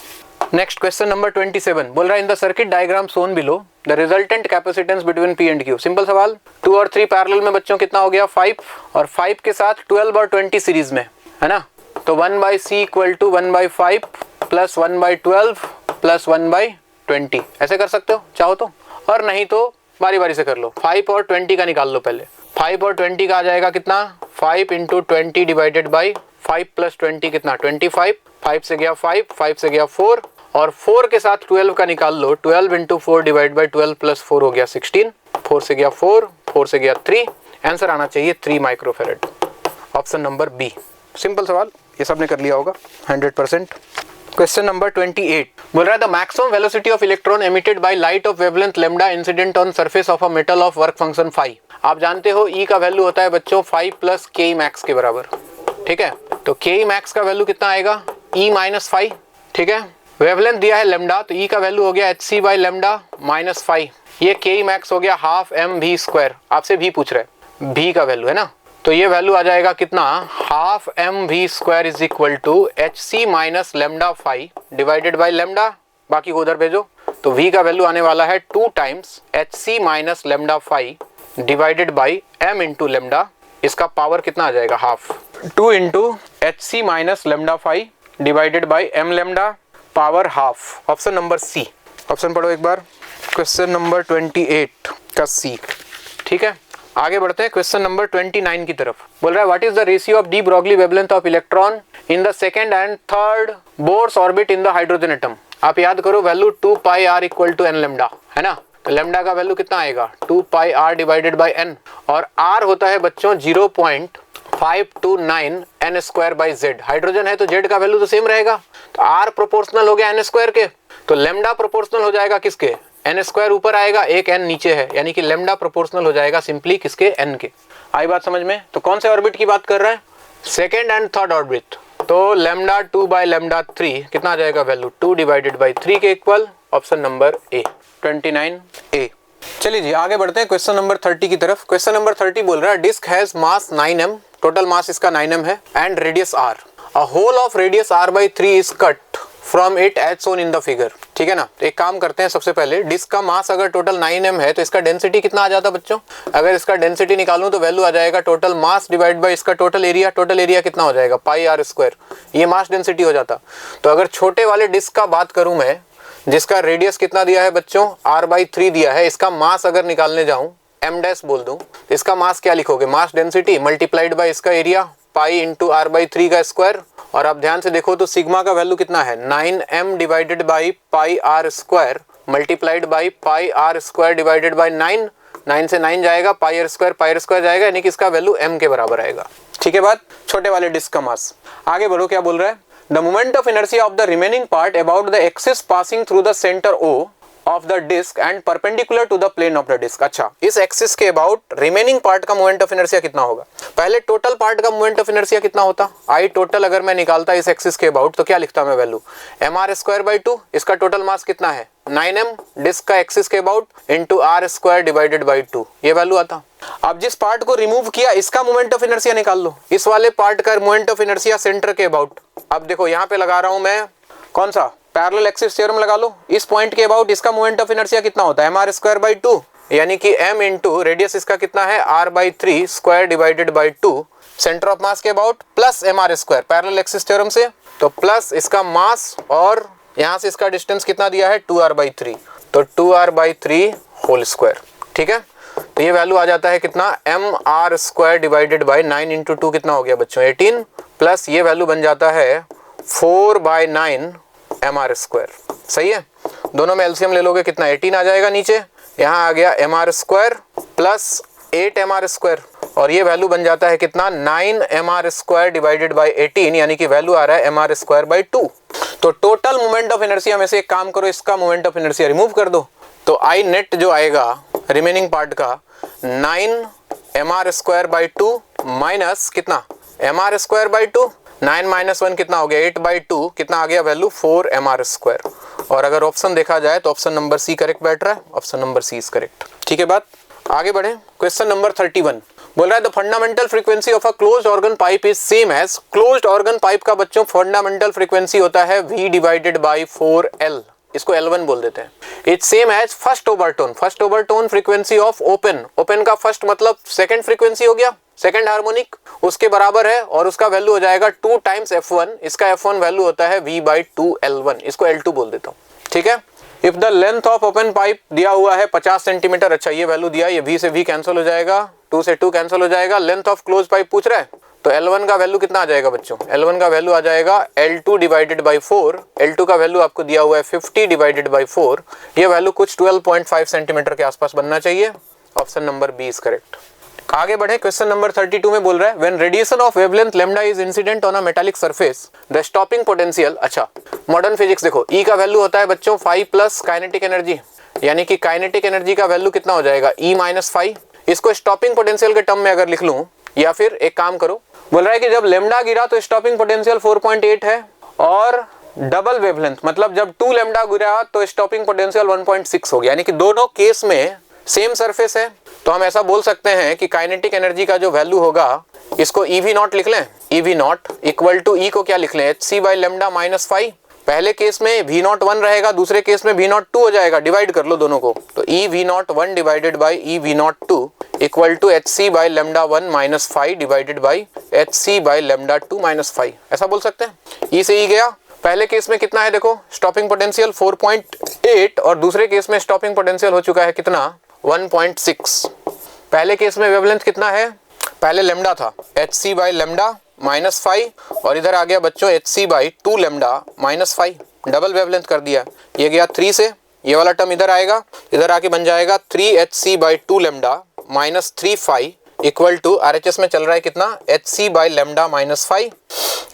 नेक्स्ट क्वेश्चन नंबर 27 बोल रहा है in the circuit diagram shown below the resultant capacitance between P and Q। Simple सवाल, 2 और 3 पैरेलल में बच्चों कितना हो गया 5, और 5 के साथ 12 और 20 सीरीज में, है ना। तो 1/C equal to 1/5 plus 1/12 plus 1/20, ऐसे कर सकते हो चाहो तो। और नहीं तो बारी बारी से कर लो। 5 और 20 का निकाल लो पहले। 5 और 20 का आ जाएगा कितना, 5 इंटू 20 डिवाइडेड बाई 5 प्लस 20 कितना 25, 5 से गया 5, 5 से गया 4 और 4 के साथ 12 का निकाल लो। 12 इंटू 4 डिवाइड बाई 12 प्लस 4 हो गया 16, 4 से गया 4, 4 से गया 3, आंसर आना चाहिए 3 microfarad. Option number B. Simple सवाल, ये सबने कर लिया होगा 100%। क्वेश्चन नंबर 28 बोल रहा है the maximum velocity of electron emitted by light of wavelength lambda incident on surface of a metal of work function phi. आप जानते हो ई का वैल्यू होता है बच्चों 5 प्लस के मैक्स के बराबर, ठीक है। तो के मैक्स का वैल्यू कितना आएगा, ई माइनस 5, ठीक है। वेवलेंथ दिया है लैम्डा, तो ई का वैल्यू हो गया H C by lambda minus 5। ये के मैक्स हो गया हाफ एम वी स्क्वायर, आपसे भी पूछ रहे हैं भी का वैल्यू है ना, तो ये वैल्यू आ जाएगा कितना, half M V square is equal to H C minus lambda 5 divided by lambda, बाकी को उधर भेजो। तो v का वैल्यू आने वाला है 2 times H C minus lambda 5 divided by m into lambda, इसका पावर कितना आ जाएगा half, 2 into H C minus lambda 5 divided by m lambda power half. Option number C. Option पढ़ो एक बार, क्वेश्चन नंबर 28 का सी, ठीक है। आगे बढ़ते हैं क्वेश्चन नंबर 29 की तरफ। बोल रहा है what is the ratio of de Broglie wavelength of electron in the second and third Bohr's orbit in the hydrogen atom. आप याद करो value 2 pi R equal to N lambda है ना, तो लेमडा का वैल्यू कितना आएगा 2 pi R divided by N, और आर होता है बच्चों 0.529 N square by Z. Hydrogen है तो जेड का वैल्यू तो सेम रहेगा, तो आर प्रोपोर्शनल हो गया एन स्क्वायर के, तो लेमडा प्रोपोर्शनल हो जाएगा किसके, एन स्क्वायर ऊपर आएगा, एक एन नीचे है, यानी कि लेमडा प्रोपोर्शनल हो जाएगा सिंपली किसके, एन के। आई बात समझ में। तो कौन से ऑर्बिट की बात कर रहे हैं, सेकेंड एंड थर्ड ऑर्बिट। तो लेमडा 2 बाई लेमडा 3 कितना आ जाएगा वैल्यू 2 डिवाइडेड बाई 3 के इक्वल। ऑप्शन नंबर ए 29 ए। चलिए जी आगे बढ़ते हैं क्वेश्चन नंबर 30 की तरफ। क्वेश्चन नंबर 30 बोल रहा है disc has mass 9m, total mass इसका 9m है, and radius r, a hole of radius r by 3 is cut from it as shown in the figure. ठीक है ना, तो एक काम करते हैं, सबसे पहले डिस्क का मास अगर टोटल 9m है तो इसका डेंसिटी कितना आ जाता बच्चों, अगर इसका डेंसिटी निकालूं तो वैल्यू आ जाएगा टोटल मास डिवाइड बाय इसका टोटल एरिया। टोटल एरिया कितना हो जाएगा पाई आर स्क्वायर, ये मास डेंसिटी हो जाता। तो अगर छोटे वाले डिस्क का बात करूं मैं, जिसका रेडियस कितना दिया है बच्चों r/3 दिया है, इसका मास अगर निकालने जाऊं m डैश बोल दूं, तो इसका मास क्या लिखोगे, मास डेंसिटी मल्टीप्लाइड बाय इसका एरिया पाई इंटू r/3 का स्क्वायर। और आप ध्यान से देखो तो सिग्मा का वैल्यू कितना है 9m divided by pi R square multiplied by pi R square divided by 9, 9 से 9 जाएगा, पाई आर स्क्वायर जाएगा, यानी कि इसका वैल्यू m के बराबर आएगा। ठीक है बात, छोटे वाले डिस्क का मास। आगे बढ़ो, क्या बोल रहा है, The moment of inertia of the remaining part about the axis passing through the center O of the disc and perpendicular to the plane of the disc। अच्छा, इस एक्सिस के अबाउट रिमेनिंग पार्ट का moment of inertia कितना होगा। पहले total part का moment of inertia कितना होता, आई टोटल अगर मैं निकालता इस एक्सिस के अबाउट तो क्या लिखता मैं वैल्यू mr स्क्वायर बाई 2, इसका टोटल मास कितना है 9m, डिस्क का एक्सिस के about into R square divided by 2, ये वैल्यू आता। अब जिस पार्ट को रिमूव किया इसका मोमेंट ऑफ इनर्शिया निकाल लो, इस वाले पार्ट का मोमेंट ऑफ इनर्शिया सेंटर के अबाउट। अब देखो यहाँ पे लगा रहा हूं मैं कौन सा पैरेलल एक्सिस थ्योरम लगा लो, इस पॉइंट के अबाउट इसका मोमेंट ऑफ इनर्शिया कितना होता है mr स्क्वायर बाई 2, यानी कि m इंटू रेडियस इसका कितना है r/3 square divided by 2, centre of mass के about plus mr square parallel axis theorem से, तो प्लस इसका मास और यहाँ से इसका डिस्टेंस कितना दिया है 2r/3, तो 2r/3 होल स्क्वायर। ठीक है, तो ये वैल्यू आ जाता है कितना mr square divided by 9 into 2 कितना हो गया बच्चों 18, प्लस ये वैल्यू बन जाता है 4/9 mr स्क्वायर। सही है, दोनों में एलसीएम ले लोगे कितना 18 आ जाएगा नीचे, यहाँ आ गया mr square plus 8 mr square, और ये वैल्यू बन जाता है कितना 9 mr स्क्वायर डिवाइडेड बाई 18, यानी कि वैल्यू आ रहा है mr स्क्वायर बाई 2। तो टोटल मोमेंट ऑफ इनर्शिया में से एक काम करो, इसका मोमेंट ऑफ इनर्शिया रिमूव कर दो, तो आई नेट जो आएगा रिमेनिंग पार्ट का 9 mr स्क्वायर बाई 2 माइनस कितना mr स्क्वायर बाई 2, 9 माइनस 1 कितना हो गया 8/2, कितना आ गया वैल्यू 4 mr स्क्वायर। और अगर ऑप्शन देखा जाए तो ऑप्शन नंबर सी करेक्ट बैठ रहा है, option number C is correct. ठीक है बात, आगे बढ़े। क्वेश्चन नंबर 31 बोल रहा है the fundamental frequency of a closed organ pipe is same as, closed organ pipe का बच्चों फंडामेंटल फ्रीक्वेंसी होता है v डिवाइडेड बाई 4l, इसको L1 बोल देते हैं। It's same as first overtone, first overtone frequency of open, open का first मतलब सेकंड फ्रीक्वेंसी हो गया, सेकंड हार्मोनिक उसके बराबर है, और उसका वैल्यू हो जाएगा 2 टाइम्स f1, इसका f1 वैल्यू होता है v/2 L1, इसको L2 बोल देता हूँ। ठीक है, if the length of open pipe दिया हुआ है 50 सेंटीमीटर, अच्छा ये वैल्यू दिया, ये V से V कैंसिल हो जाएगा, 2 से 2 कैंसिल हो जाएगा, लेंथ ऑफ क्लोज पाइप पूछ रहा है, तो L1 का वैल्यू कितना आ जाएगा बच्चों, L1 का वैल्यू आ जाएगा L2 डिवाइडेड बाई 4, L2 का वैल्यू आपको दिया हुआ है 50 डिवाइडेड बाई 4, ये वैल्यू कुछ 12.5 सेंटीमीटर के आसपास बनना चाहिए। Option number B is correct. आगे बढ़े, क्वेश्चन नंबर 32 में बोल रहा है when radiation of wavelength lambda is incident on a metallic surface the stopping potential, अच्छा मॉडर्न फिजिक्स देखो, E का वैल्यू होता है बच्चों 5 प्लस काइनेटिक एनर्जी, यानी कि काइनेटिक एनर्जी का वैल्यू कितना हो जाएगा E माइनस 5। इसको स्टॉपिंग पोटेंशियल के टर्म में अगर लिख लूं, या फिर एक काम करो, बोल रहा है कि जब लैम्डा गिरा तो स्टॉपिंग पोटेंशियल 4.8 है, और डबल वेवलेंथ मतलब जब 2 लैम्डा गिरा तो स्टॉपिंग पोटेंशियल 1.6 हो गया, यानी कि दोनों केस में सेम सरफेस है, तो हम ऐसा बोल सकते हैं कि काइनेटिक एनर्जी का जो वैल्यू होगा, इसको EV नॉट लिख लें, EV naught equal to E को क्या लिख लें, HC बाई लेमडा माइनस 5। पहले केस में V नॉट 1 रहेगा, दूसरे केस में V नॉट 2 हो जाएगा, डिवाइड कर लो दोनों को, तो EV naught 1 divided by EV naught 2 equal to HC by lambda 1 minus 5 divided by HC by lambda 2 minus 5, ऐसा बोल सकते हैं। E से E गया, पहले केस में कितना है देखो, स्टॉपिंग पोटेंशियल 4.8 और दूसरे केस में स्टॉपिंग पोटेंशियल हो चुका है कितना, 1.6। पहले केस में वेवलेंथ कितना है, पहले लेमडा था HC बाई लेमडा माइनस 5 और इधर आ गया बच्चों HC by 2 lambda minus 5, double wavelength कर दिया, ये गया 3 से, ये वाला टर्म इधर आएगा, इधर आके बन जाएगा 3HC by 2 lambda minus 3 equal to RHS में चल रहा है कितना, HC बाई लेमडा माइनस 5,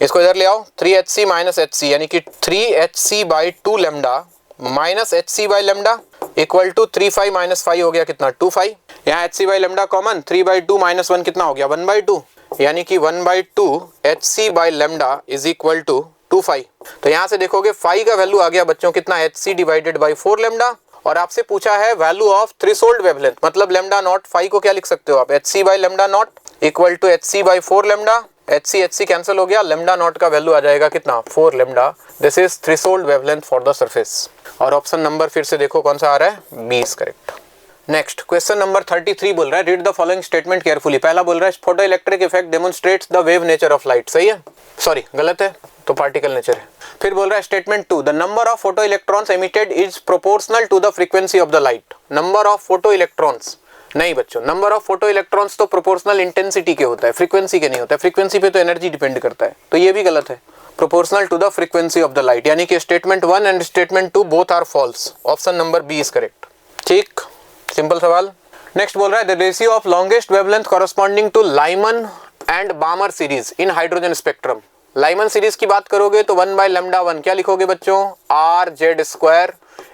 इसको इधर ले आओ, 3HC माइनस HC यानी कि 3HC by 2 lambda minus HC by lambda equal to 3 minus 5 हो गया कितना, 2 यहाँ HC by lambda common, 3/2 minus 1 कितना हो गया, 1/2, यानी कि 1/2 HC by lambda is equal to 2 तो यहाँ से देखोगे 5 का वैल्यू आ गया बच्चों कितना, HC डिवाइडेड बाई 4 लेमडा, और आपसे पूछा है वैल्यू ऑफ थ्रेशोल्ड वेवलेंथ, मतलब लेमडा नॉट, 5 को क्या लिख सकते हो आप, HC by lambda naught equal to HC by 4 lambda, HC cancel हो गया, लेमडा नॉट का वैल्यू आ जाएगा कितना, 4 lambda, this is threshold wavelength for the surface. और ऑप्शन नंबर फिर से देखो कौन सा आ रहा है, B is correct. Next question number 33 बोल रहा है read the following statement carefully. पहला बोल रहा है photoelectric effect demonstrates the wave nature of light, सही है, सॉरी गलत है, तो पार्टिकल नेचर है। फिर बोल रहा है statement 2 the number of photo electrons emitted is proportional to the frequency of the light. Number of photo electrons नहीं बच्चों, नंबर ऑफ फोटो इलेक्ट्रॉन्स तो प्रोपोर्शनल इंटेंसिटी के होता है, फ्रीक्वेंसी के नहीं होता है, फ्रीक्वेंसी पे तो एनर्जी डिपेंड करता है, तो ये भी गलत है, proportional to the frequency of the light, यानी कि statement 1 and statement 2 both are false, option number B is correct. ठीक, सिंपल सवाल। नेक्स्ट बोल रहा है the ratio of longest wavelength corresponding to Lyman and Balmer series in hydrogen spectrum. Lyman series की बात करोगे तो 1 बाई लेमडा 1 क्या लिखोगे बच्चों, RZ²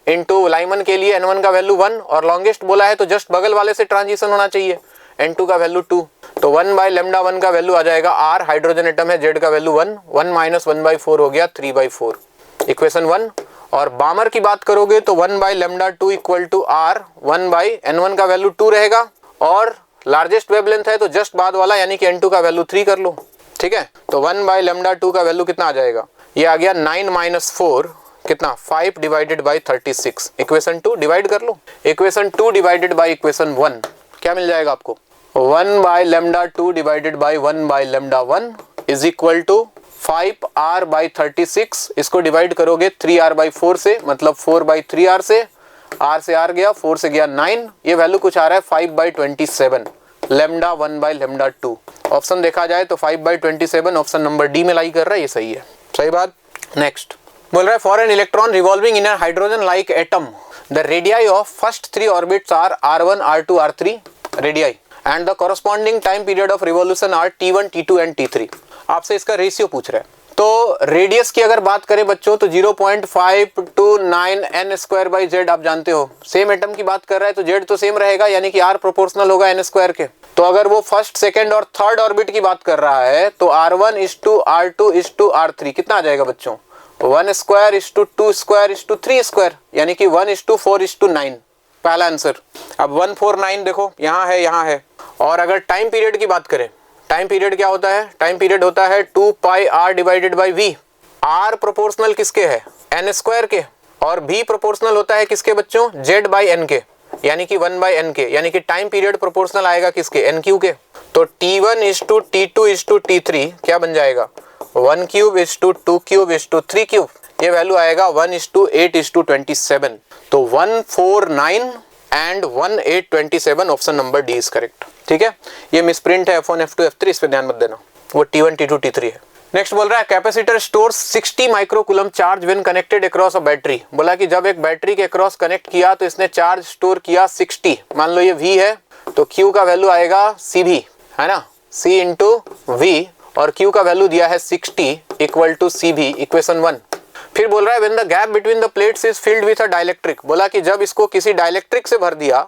इंटू लाइमन के लिए N1 का वैल्यू 1 और लॉन्गेस्ट बोला है तो जस्ट बगल वाले से ट्रांजिशन होना चाहिए, N2 का वैल्यू 2, तो 1 बाई लेमडा 1 का वैल्यू आ जाएगा R, हाइड्रोजन एटम है, Z का वैल्यू 1, 1 माइनस 1/4 हो गया 3/4, इक्वेशन 1। और बामर की बात करोगे तो 1 by lambda 2 equal to R, 1 by N1 का वैल्यू 2 रहेगा, और लार्जेस्ट वेवलेंथ है तो जस्ट बाद वाला यानी कि N2 का वैल्यू 3 कर लो, ठीक है, तो 1 बाई लेमडा 2 का वैल्यू कितना आ जाएगा, ये आ गया 9 माइनस 4 कितना, 5 डिवाइडेड बाई 36, इक्वेशन 2 डिवाइड कर लो, इक्वेशन 2 डिवाइडेड बाई इक्वेशन 1 क्या मिल जाएगा आपको, 1 by lambda 2 divided by 1 by lambda 1 is equal to 5R by 36, इसको डिवाइड करोगे 3R बाई 4 से, मतलब 4 बाई 3R से, R से R गया, 4 से गया 9, ये वैल्यू कुछ आ रहा है 5 by 27, lambda 1 by lambda 2। Option देखा जाए तो 5 बाई 27 ऑप्शन नंबर डी में लाई कर रहा है, ये सही है, सही बात। नेक्स्ट बोल रहा है for an electron revolving in a hydrogen like atom the radii of first 3 orbits are R1, R2, R3 radii and the corresponding time period of revolution are T1, T2 and T3। आपसे इसका ratio पूछ रहा है, तो radius की अगर बात करें बच्चों तो 0.529 n² Z आप जानते हो, सेम एटम की बात कर रहा है तो Z तो सेम रहेगा, यानी कि R प्रोपोर्शनल होगा n² के। तो अगर वो फर्स्ट, सेकंड और थर्ड ऑर्बिट की बात कर रहा है तो R1:2 R2:2 R3 कितना आ जाएगा बच्चों, 1²2²2²3², यानी कि 1:4:9, पहला आंसर। अब 149 देखो यहाँ है। और अगर टाइम पीरियड की बात करें, टाइम पीरियड क्या होता है, टाइम पीरियड होता है 2πr divided by v। r proportional किसके है, n² के, और v प्रोपोर्शनल होता है किसके बच्चों, z बाई n के, यानी कि 1 बाई n के, यानी कि टाइम पीरियड प्रोपोर्शनल आएगा किसके, n³ के। तो T1:T2:T3 क्या बन जाएगा, 1³ 2³ 3³ ये वैल्यू आएगा 1:8:27। तो 149 and 1827 option number D is correct. ठीक है, ये मिसप्रिंट है F1 F2 F3, इस पे ध्यान मत देना, वो T1 T2 T3 है। नेक्स्ट बोल रहा है capacitor store 60 microcoulomb charge when connected across a battery. बोला कि जब एक बैटरी के अक्रॉस कनेक्ट किया तो इसने चार्ज स्टोर किया 60। मान लो ये V है तो Q का वैल्यू आएगा CV, है ना, C इंटू V, और Q का वैल्यू दिया है 60 इक्वल टू CV, इक्वेशन 1। फिर बोल रहा है when the gap between the plates is filled with a dielectric. बोला कि जब इसको किसी डाइलेक्ट्रिक से भर दिया,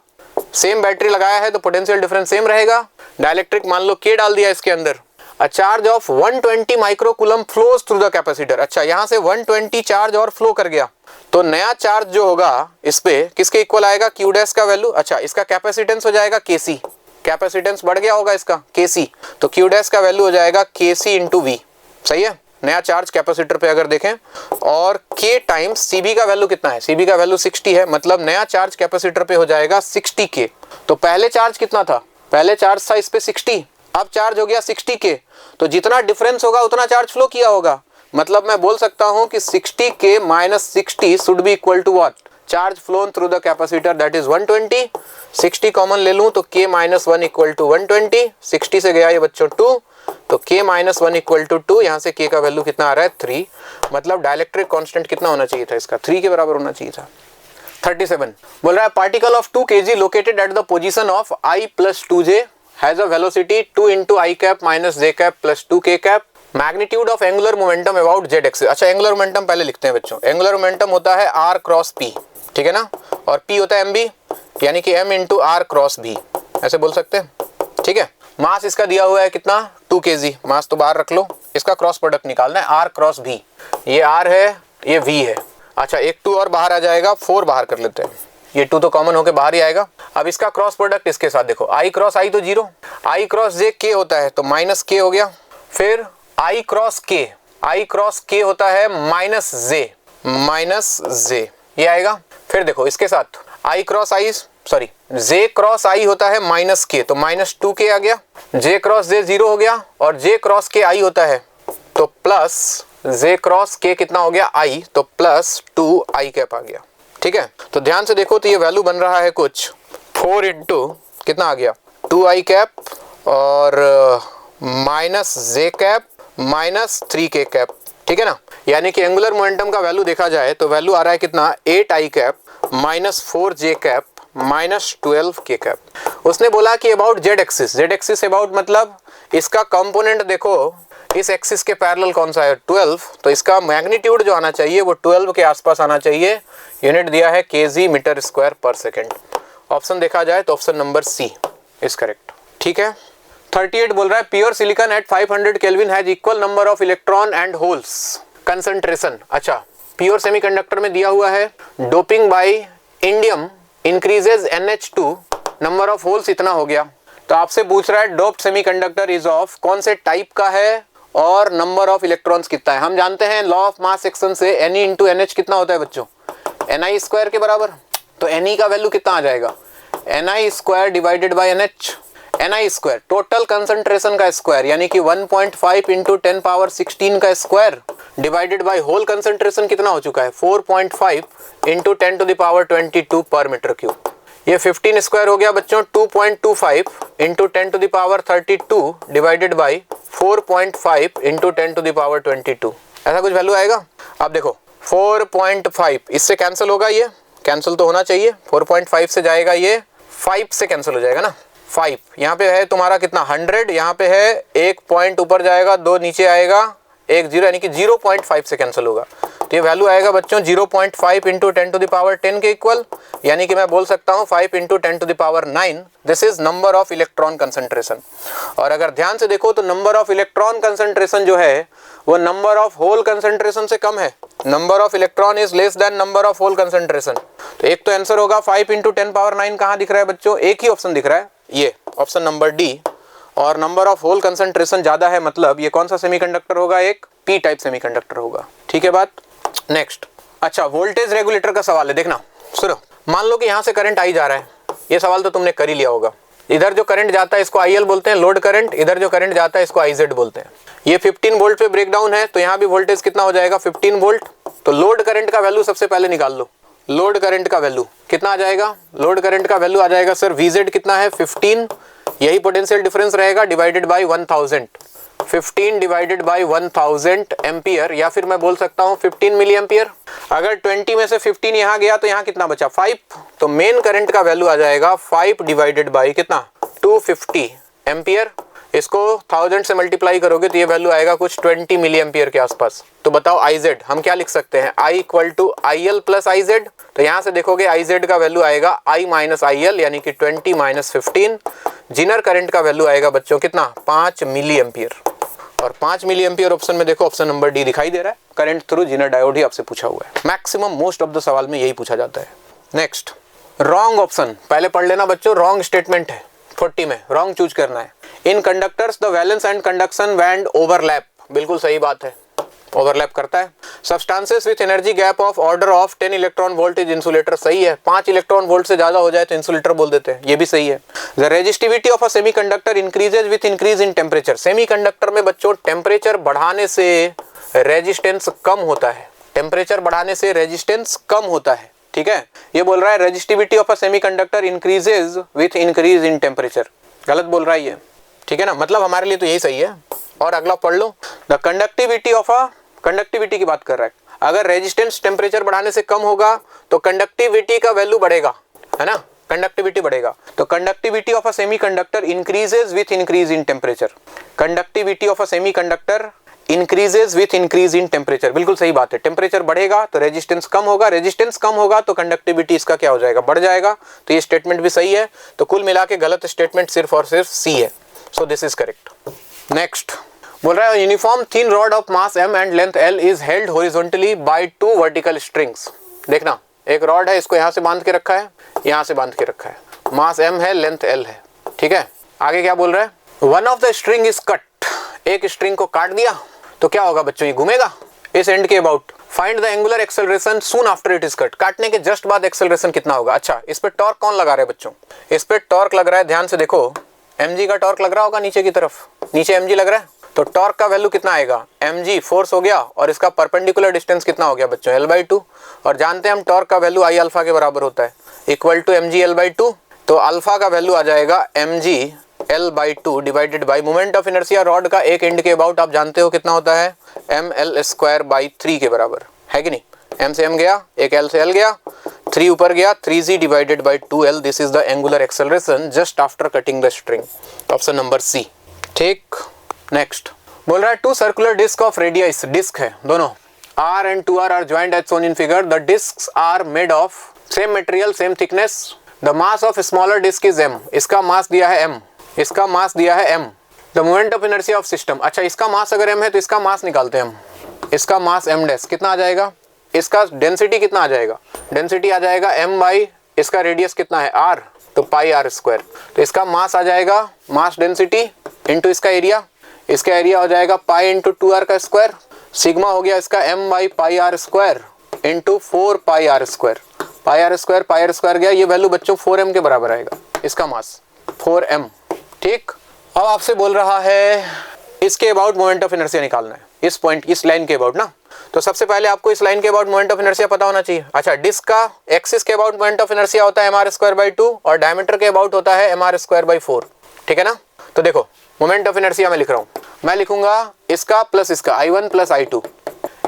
सेम बैटरी लगाया है तो पोटेंशियल डिफरेंस सेम रहेगा। डाइलेक्ट्रिक मान लो K डाल दिया इसके अंदर, a charge of 120 microcoulomb flows through the capacitor. अच्छा, यहाँ से 120 चार्ज और फ्लो कर गया तो नया चार्ज जो होगा इस पे किसके इक्वल आएगा, Q डैश का वैल्यू। अच्छा, इसका कैपेसिटेंस हो जाएगा KC, कैपेसिटेंस बढ़ गया होगा इसका KC, तो Q डैश का वैल्यू हो जाएगा KC इंटू V। सही है, नया चार्ज कैपेसिटर पे अगर देखें, और K टाइम्स CB का वैल्यू कितना है, CB का वैल्यू 60 है, मतलब नया चार्ज कैपेसिटर पे हो जाएगा 60K। तो पहले चार्ज कितना था, पहले चार्ज था इस पे 60, अब चार्ज हो गया 60K, तो जितना डिफरेंस होगा उतना चार्ज फ्लो किया होगा। मतलब मैं बोल सकता हूं कि 60K minus 60 should be equal to what, charge flown through the capacitor that is 120। 60 common ले लूं तो K माइनस 1 इक्वल टू 120, 60 से गया ये बच्चों 2, तो K माइनस 1 इक्वल टू 2, यहाँ से K का वैल्यू कितना आ रहा है 3, मतलब डाइलेक्ट्रिक कांस्टेंट कितना होना चाहिए था इसका, 3 के बराबर होना चाहिए था। 37 बोल रहा है particle of 2 kg located at the position of I plus 2j has a velocity 2 into I cap minus j cap plus 2k cap, magnitude of angular momentum about z axis। अच्छा, एंगुलर मोमेंटम पहले लिखते हैं बच्चों। Angular momentum होता है r cross p, ठीक है ना, और p होता है mb, यानी कि m into r cross b, ऐसे बोल सकते हैं। ठीक है, मास इसका दिया हुआ है कितना, 2 kg, मास तो बाहर रख लो, इसका क्रॉस प्रोडक्ट निकालना है, r क्रॉस b, ये r है ये v है। अच्छा, एक 2 और बाहर आ जाएगा, 4 बाहर कर लेते हैं, ये 2 तो कॉमन होके बाहर ही आएगा। अब इसका क्रॉस प्रोडक्ट इसके साथ देखो, I क्रॉस I तो 0, I क्रॉस J K होता है तो माइनस K हो गया, फिर I क्रॉस K होता है माइनस J, ये आएगा। फिर देखो इसके साथ I cross I, sorry J cross I होता है माइनस K, तो माइनस 2K आ गया, J क्रॉस J 0 हो गया, और J क्रॉस K I होता है तो प्लस J क्रॉस K कितना हो गया I, तो प्लस 2 I कैप आ गया। ठीक है, तो ध्यान से देखो तो ये वैल्यू बन रहा है कुछ 4 इंटू कितना आ गया 2I कैप और minus J cap minus 3K cap. ठीक है ना, यानी कि एंगुलर मोमेंटम का वैल्यू देखा जाए तो वैल्यू आ रहा है कितना 8I cap minus 4J cap minus 12K cap. उसने बोला कि अबाउट Z एक्सिस अबाउट मतलब इसका कंपोनेंट देखो इस एक्सिस के पैरेलल कौन सा है 12, तो इसका मैग्नीट्यूड जो आना चाहिए वो 12 के आसपास आना चाहिए। यूनिट दिया है kg metre square per second. Option देखा जाए तो option number C is correct. ठीक है, 38 बोल रहा है pure silicon at 500 kelvin has equal number of electron and holes concentration. अच्छा, प्योर सेमीकंडक्टर में दिया हुआ है doping by indium increases NH2, number of holes इतना हो गया। तो आपसे पूछ रहा है डोप्ड सेमीकंडक्टर इज ऑफ कौन से टाइप का है और नंबर ऑफ इलेक्ट्रॉन्स कितना है। हम जानते हैं लॉ ऑफ मास सेक्शन से Ne इंटू NH कितना होता है बच्चों, Ni स्क्वायर के बराबर। तो Ne का वैल्यू कितना आ जाएगा, Ni square divided by NH, Ni square total concentration का स्क्वायर, यानी कि 1.5 इंटू 10 पावर 16 का square divided by hole concentration कितना हो चुका है 4.5 इंटू 10 टू द पावर 22 पर मीटर क्यूब। ये 15 स्क्वायर हो गया बच्चों 2.25 into 10 to the power 32 divided by 4.5 into 10 to the power 22, ऐसा कुछ वैल्यू आएगा। अब देखो 4.5 इससे कैंसिल होगा, ये कैंसिल तो होना चाहिए, 4.5 से जाएगा ये 5 से कैंसिल हो जाएगा ना, 5 यहाँ पे है तुम्हारा कितना 100, यहाँ पे है 1 पॉइंट ऊपर जाएगा 2 नीचे आएगा 1 0, यानी कि 0.5 से कैंसिल होगा। तो ये वैल्यू आएगा बच्चों 0.5 इंटू 10 टू द पावर 10 के इक्वल, यानी कि मैं बोल सकता हूँ 5 into 10 to the power 9, this is number of electron concentration. और अगर ध्यान से देखो तो नंबर ऑफ इलेक्ट्रॉन कंसंट्रेशन जो है वो नंबर ऑफ होल कंसंट्रेशन से कम है, number of electron is less than number of hole concentration. तो एक तो आंसर होगा 5 इंटू 10 पावर 9 कहाँ दिख रहा है बच्चों, एक ही ऑप्शन दिख रहा है, ये ऑप्शन नंबर डी। और नंबर ऑफ होल कंसंट्रेशन ज्यादा है, मतलब ये कौन सा सेमीकंडक्टर होगा, एक पी टाइप सेमीकंडक्टर होगा। ठीक है बात, नेक्स्ट। अच्छा, वोल्टेज रेगुलेटर का सवाल है, देखना सुनो। मान लो कि यहाँ से करंट आई जा रहा है, ये सवाल तो तुमने कर ही लिया होगा। इधर जो करंट जाता है इसको IL बोलते हैं लोड करंट, इधर जो करंट जाता है इसको IZ बोलते हैं। ये 15 वोल्ट पे ब्रेक डाउन है, तो यहाँ भी वोल्टेज कितना हो जाएगा 15 वोल्ट, तो लोड करंट का वैल्यू सबसे पहले निकाल लो। लोड करंट का वैल्यू कितना आ जाएगा? लोड करंट का वैल्यू आ जाएगा सर VZ कितना है 15, यही पोटेंशियल डिफरेंस रहेगा, divided by 1000, 15 divided by 1000 ampere, या फिर मैं बोल सकता हूँ 15 मिली एम्पियर। अगर 20 में से 15 यहाँ गया तो यहाँ कितना बचा 5, तो मेन करंट का वैल्यू आ जाएगा 5 डिवाइडेड बाई कितना 250 एम्पियर। इसको 1000 से मल्टीप्लाई करोगे तो ये वैल्यू आएगा कुछ 20 मिली एम्पियर के आसपास। तो बताओ IZ हम क्या लिख सकते हैं? I equal to IL plus IZ। तो यहाँ से देखोगे IZ का वैल्यू आएगा I माइनस IL यानी कि 20 माइनस 15। जिनर करंट का वैल्यू आएगा बच्चों कितना 5 मिली एम्पियर। और 5 मिली एम्पियर ऑप्शन में देखो, ऑप्शन नंबर डी दिखाई दे रहा है। करंट थ्रू जिनर डायोड ही आपसे पूछा हुआ है। मैक्सिमम मोस्ट ऑफ द सवाल में यही पूछा जाता है। नेक्स्ट रॉन्ग ऑप्शन पहले पढ़ लेना बच्चों। रॉन्ग स्टेटमेंट है 40 में, रॉन्ग चूज करना है। In conductors the valence and conduction band overlap, बिल्कुल सही बात है, ओवरलैप करता है। Substances with energy gap of order of 10 electron volt is insulator, सही है। 5 इलेक्ट्रॉन वोल्ट से ज्यादा हो जाए तो इंसुलेटर बोल देते हैं, ये भी सही है। The resistivity of a semiconductor increases with increase in temperature, semiconductor में बच्चों टेम्परेचर बढ़ाने से रेजिस्टेंस कम होता है, टेम्परेचर बढ़ाने से रेजिस्टेंस कम होता है, ठीक है। ये बोल रहा है resistivity of a semiconductor increases with increase in temperature, गलत बोल रहा है ये, ठीक है ना। मतलब हमारे लिए तो यही सही है। और अगला पढ़ लो, the conductivity of a, conductivity की बात कर रहा है। अगर रेजिस्टेंस टेम्परेचर बढ़ाने से कम होगा तो कंडक्टिविटी का वैल्यू बढ़ेगा, है ना, कंडक्टिविटी बढ़ेगा। तो conductivity of a semiconductor increases with increase in temperature, conductivity of a semiconductor increases with increase in temperature, बिल्कुल सही बात है। टेम्परेचर बढ़ेगा तो रेजिस्टेंस कम होगा, रेजिस्टेंस कम होगा तो कंडक्टिविटी इसका क्या हो जाएगा, बढ़ जाएगा। तो ये स्टेटमेंट भी सही है। तो कुल मिला के गलत स्टेटमेंट सिर्फ और सिर्फ सी है। So this is correct. Next बोल रहा है uniform thin rod of mass m and length l is held horizontally by 2 vertical strings. देखना, एक रॉड है, इसको यहाँ से बांध के रखा है, यहाँ से बांध के रखा है, मास m है, लेंथ l है, ठीक है। आगे क्या बोल रहा है? One of the string is cut, एक स्ट्रिंग को काट दिया तो क्या होगा बच्चों, ये घूमेगा इस एंड के about. Find the angular acceleration soon after it is cut, काटने के जस्ट बाद एक्सेलरेशन कितना होगा। अच्छा, इस पे टॉर्क कौन लगा रहा है बच्चों? इस पे टॉर्क लग रहा है, ध्यान से देखो, mg का टॉर्क लग रहा होगा नीचे की तरफ, नीचे mg लग रहा है। तो टॉर्क का वैल्यू कितना आएगा, mg फोर्स हो गया, और इसका परपेंडिकुलर डिस्टेंस कितना हो गया बच्चों, l/2। और जानते हैं हम टॉर्क का वैल्यू I अल्फा के बराबर होता है, इक्वल टू mg l/2। तो अल्फा का वैल्यू आ जाएगा mg l/2 divided by moment of inertia rod का एक एंड के अबाउट आप जानते हो कितना होता है, ml²/3 के बराबर है कि नहीं। m से m गया, एक l से l गया, 3 ऊपर गया, 3g divided by 2l। This is the angular acceleration just after cutting the string, option number C, ठीक। नेक्स्ट बोल रहा है 2 circular disc of radius, disc है दोनों, r and 2r are joint as shown in figure. The discs are made of same material, same thickness. The mass of smaller disc is m, इसका मास दिया है m, इसका मास दिया है m। The moment of inertia of system, अच्छा इसका मास अगर m है तो इसका मास निकालते हैं हम, इसका मास m डैश कितना आ जाएगा, इसका डेंसिटी कितना आ जाएगा, डेंसिटी आ जाएगा m बाई इसका रेडियस कितना है r, तो पाई r स्क्वायर। तो इसका मास आ जाएगा, मास डेंसिटी इंटू इसका एरिया, इसका एरिया हो जाएगा पाई इंटू 2r का स्क्वायर, सिग्मा हो गया इसका m by pi r square into 4 pi r square, pi r square गया, ये वैल्यू बच्चों 4m के बराबर आएगा, इसका मास 4m, ठीक। अब आपसे बोल रहा है इसके अबाउट मोमेंट ऑफ इनर्शिया निकालना है, इस पॉइंट, इस लाइन के अबाउट ना। तो सबसे पहले आपको इस लाइन के अबाउट मोमेंट ऑफ इनर्शिया पता होना चाहिए। अच्छा, डिस्क का एक्सिस के अबाउट मोमेंट ऑफ इनर्शिया होता है mr²/2 और डायमीटर के अबाउट होता है mr²/4, ठीक है ना। तो देखो मोमेंट ऑफ इनर्शिया मैं लिख रहा हूँ, मैं लिखूंगा इसका प्लस इसका I1 प्लस I2,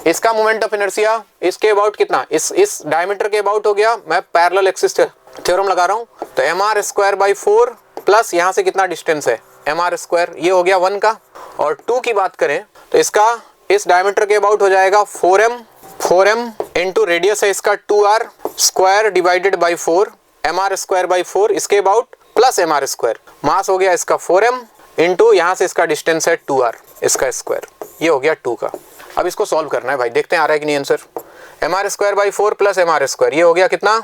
इसका मोमेंट ऑफ इनर्शिया इसके अबाउट कितना, इस डायमीटर के अबाउट हो गया, मैं पैरेलल एक्सिस थ्योरम लगा रहा हूँ। तो mr²/4 प्लस यहाँ से कितना डिस्टेंस है mr², ये हो गया 1 का। और 2 की बात करें तो इसका इस डायमीटर के अबाउट हो जाएगा 4m इंटू रेडियस है इसका 2r square divided by 4, mr²/4 इसके अबाउट प्लस mr², मास हो गया इसका 4m इंटू यहाँ से इसका डिस्टेंस है 2r इसका स्क्वायर, ये हो गया 2 का। अब इसको सॉल्व करना है भाई, देखते हैं आ रहा है कि नहीं आंसर। mr²/4 प्लस mr², ये हो गया कितना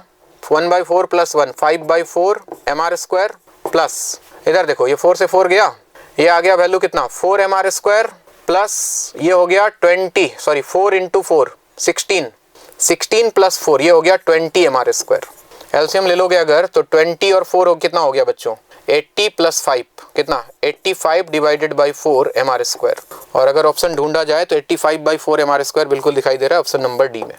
1/4 प्लस 1, 5/4 mr² प्लस इधर देखो ये 4 से 4 गया, ये आ गया वैल्यू कितना 4 mr² प्लस ये हो गया 4 इंटू 4 16 प्लस 4, ये हो गया 20 mr²। एलसीएम ले लोगे अगर तो 20 और 4 कितना हो गया बच्चों 80 + 5 कितना 85 डिवाइडेड बाई 4 mr²। और अगर ऑप्शन ढूंढा जाए तो 85/4 mr² बिल्कुल दिखाई दे रहा है ऑप्शन नंबर डी में।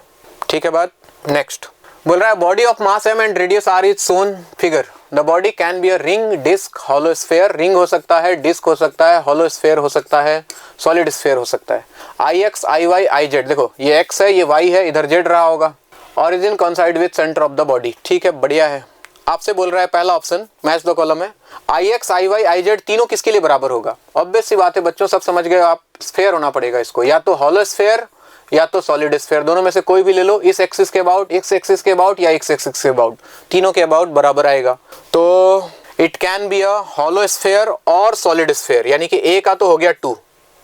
ठीक है बात। नेक्स्ट बोल रहा है body of mass m and radius r is shown figure. The body can be a ring, disc, hollow sphere. Ring हो सकता है, डिस्क हो सकता है, हॉलो स्फेयर हो सकता है, सॉलिड स्फेयर हो सकता है। IX, IY, IZ देखो ये x है, ये y है, इधर z रहा होगा। Origin कॉन्साइड with centre of the body. ठीक है बढ़िया है। आपसे बोल रहा है पहला ऑप्शन मैच द कॉलम है। IX, IY, IZ तीनों किसके लिए बराबर होगा? ऑब्वियस सी बात है बच्चों, सब समझ गए आप। स्फेयर होना पड़ेगा इसको, या तो हॉलो स्फेयर या तो सॉलिड स्फेयर, दोनों में से कोई भी ले लो। इस एक्सिस के अबाउट, इस एक्सिस के अबाउट या इस एक्सिस के अबाउट, तीनों के अबाउट बराबर आएगा। तो it can be a hollow sphere और सॉलिड स्फेयर, यानी कि ए का तो हो गया 2।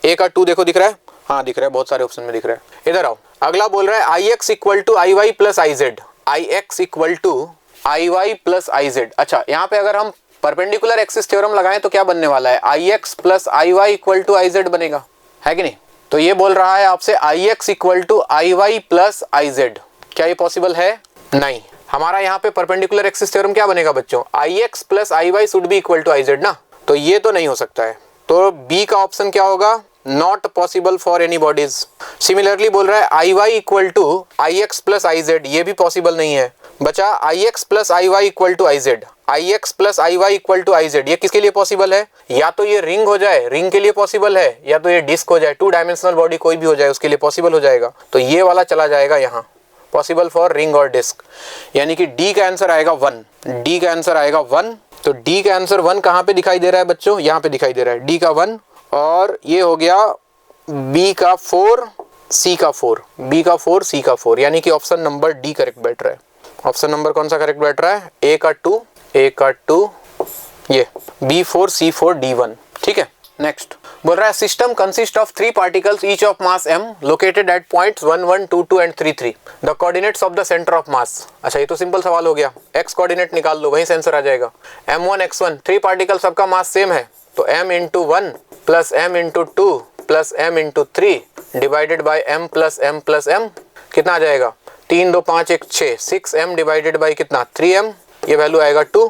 ए का 2 देखो दिख रहा है, हाँ दिख रहा है, बहुत सारे ऑप्शन में दिख रहा है। इधर आओ, अगला बोल रहा है IX = IY + IZ। IX = IY + IZ। अच्छा यहाँ पे अगर हम परपेंडिकुलर एक्सिस थ्योरम लगाएं तो क्या बनने वाला है? IX + IY = IZ बनेगा, है कि नहीं? तो ये बोल रहा है आपसे IX = IY + IZ। क्या ये पॉसिबल है? नहीं। हमारा यहाँ पे परपेंडिकुलर एक्सिस थ्योरम क्या बनेगा बच्चों? IX + IY should be equal to IZ ना, तो ये तो नहीं हो सकता है। तो बी का ऑप्शन क्या होगा? Not possible for any bodies. Similarly बोल रहा है IY = IX + IZ, ये भी पॉसिबल नहीं है। बचा IX + IY = IZ। IX + IY = IZ, ये किसके लिए पॉसिबल है? या तो ये रिंग हो जाए, रिंग के लिए पॉसिबल है, या तो ये डिस्क हो जाए, 2 डायमेंशनल बॉडी कोई भी हो जाए उसके लिए पॉसिबल हो जाएगा। तो ये वाला चला जाएगा यहाँ, पॉसिबल फॉर रिंग और डिस्क, यानी कि डी का आंसर आएगा 1। डी का आंसर आएगा 1। तो डी का आंसर 1 कहाँ पे दिखाई दे रहा है बच्चों? यहाँ पे दिखाई दे रहा है डी का 1। और ये हो गया बी का 4, सी का 4, बी का 4, सी का 4, यानी कि ऑप्शन नंबर डी करेक्ट बैठ रहा है। ऑप्शन नंबर कौन सा करेक्ट बैठ रहा है? ए का 2, ये B4, C4, D1। ठीक है। नेक्स्ट बोल रहा है system consist of 3 particles each of mass m located at points 1, 1, 2, 2 and 3, 3। The coordinates of the centre of मास। अच्छा ये तो सिंपल सवाल हो गया, x कोऑर्डिनेट निकाल लो, वहीं से आंसर आ जाएगा। M1, X1 3 पार्टिकल सबका मास सेम है, तो m × 1 + m × 2 + m × 3 divided by m + m + m कितना आ जाएगा? 3, 2, 5, 1, 6, 6m डिवाइडेड बाई कितना? 3m, ये वैल्यू आएगा 2।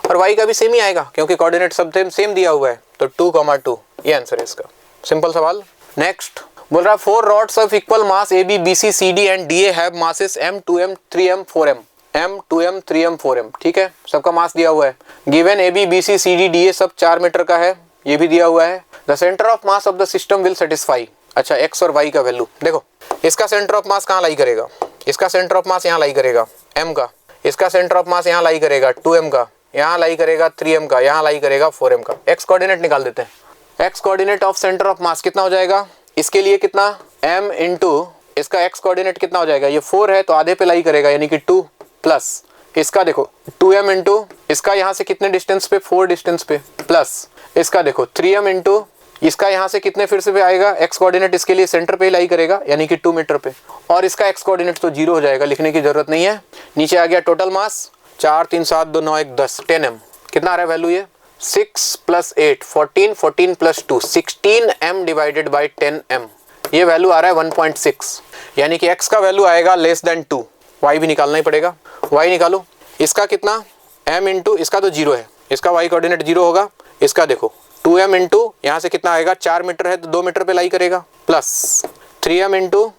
और y का भी सेम ही आएगा क्योंकि कोऑर्डिनेट सब सेम दिया हुआ है, तो 2, 2 ये आंसर है इसका। सिंपल सवाल। नेक्स्ट बोल रहा है 4 rods of equal mass AB, BC, CD and DA have masses m, 2m, 3m, 4m। m, 2m, 3m, 4m। ठीक है, सबका मास दिया हुआ है। Given AB, BC, CD, DA सब 4 मीटर का है, ये भी दिया हुआ है। The centre of mass of the system will satisfy. अच्छा x और y का वैल्यू देखो, इसका सेंटर ऑफ मास कहाँ लाई करेगा? इसका सेंटर ऑफ मास यहाँ लाई करेगा m का, इसका सेंटर ऑफ मास यहाँ लाई करेगा 2m का, यहाँ लाई करेगा 3m का, यहाँ लाई करेगा 4m का। x कोऑर्डिनेट निकाल देते हैं। x coordinate of centre of मास कितना हो जाएगा? इसके लिए कितना? m × इसका x कोऑर्डिनेट कितना हो जाएगा? ये 4 है तो आधे पे लाई करेगा, यानी कि 2 प्लस इसका देखो 2m × इसका यहाँ से कितने डिस्टेंस पे? 4 डिस्टेंस पे, प्लस इसका देखो 3m × इसका यहाँ से कितने फिर से पे आएगा? x कोऑर्डिनेट इसके लिए सेंटर पे ही लाई करेगा, यानी कि 2 मीटर पे। और इसका x कोऑर्डिनेट तो 0 हो जाएगा, लिखने की जरूरत नहीं है। नीचे आ गया टोटल मास 4, 3, 7, 2, 9, 1, 10, 10m। कितना आ रहा है वैल्यू? ये 6 + 8 14, 14 + 2 16m डिवाइडेड बाई 10m, ये वैल्यू आ रहा है 1.6, यानी कि x का वैल्यू आएगा <2। y भी निकालना ही पड़ेगा, y निकालो। इसका कितना? m × इसका तो 0 है, इसका y कोऑर्डिनेट 0 होगा। इसका देखो 2m × यहाँ से कितना आएगा? 4 मीटर है तो 2 मीटर पे लाई करेगा, प्लस 3m ×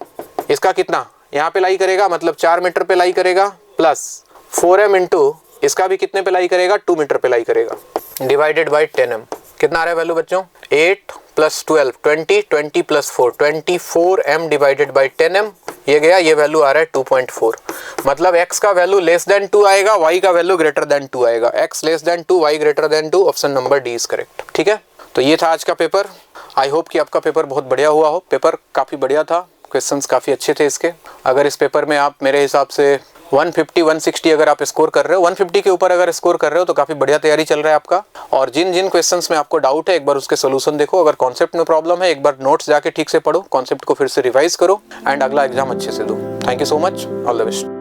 इसका कितना? यहाँ पे लाई करेगा, मतलब 4 मीटर पे लाई करेगा, प्लस 4m × इसका भी कितने पे लाई करेगा? 2 मीटर पे लाई करेगा, डिवाइडेड बाई 10m। कितना आ रहा है वैल्यू बच्चों? 8 + 12 20, 20 + 4 24m डिवाइडेड बाई 10m, ये गया, ये वैल्यू आ रहा है 2.4। मतलब x का वैल्यू <2 आएगा, y का वैल्यू <2 आएगा। x <2, y <2, option number D is correct. ठीक है, तो ये था आज का पेपर। आई होप कि आपका पेपर बहुत बढ़िया हुआ हो। पेपर काफ़ी बढ़िया था, क्वेश्चंस काफ़ी अच्छे थे इसके। अगर इस पेपर में आप मेरे हिसाब से 150, 160 अगर आप स्कोर कर रहे हो, 150 के ऊपर अगर स्कोर कर रहे हो तो काफ़ी बढ़िया तैयारी चल रहा है आपका। और जिन जिन क्वेश्चंस में आपको डाउट है एक बार उसके सोल्यूशन देखो। अगर कॉन्सेप्ट में प्रॉब्लम है एक बार नोट्स जाके ठीक से पढ़ो, कॉन्सेप्ट को फिर से रिवाइज करो एंड अगला एग्जाम अच्छे से दो। Thank you so much, all the best.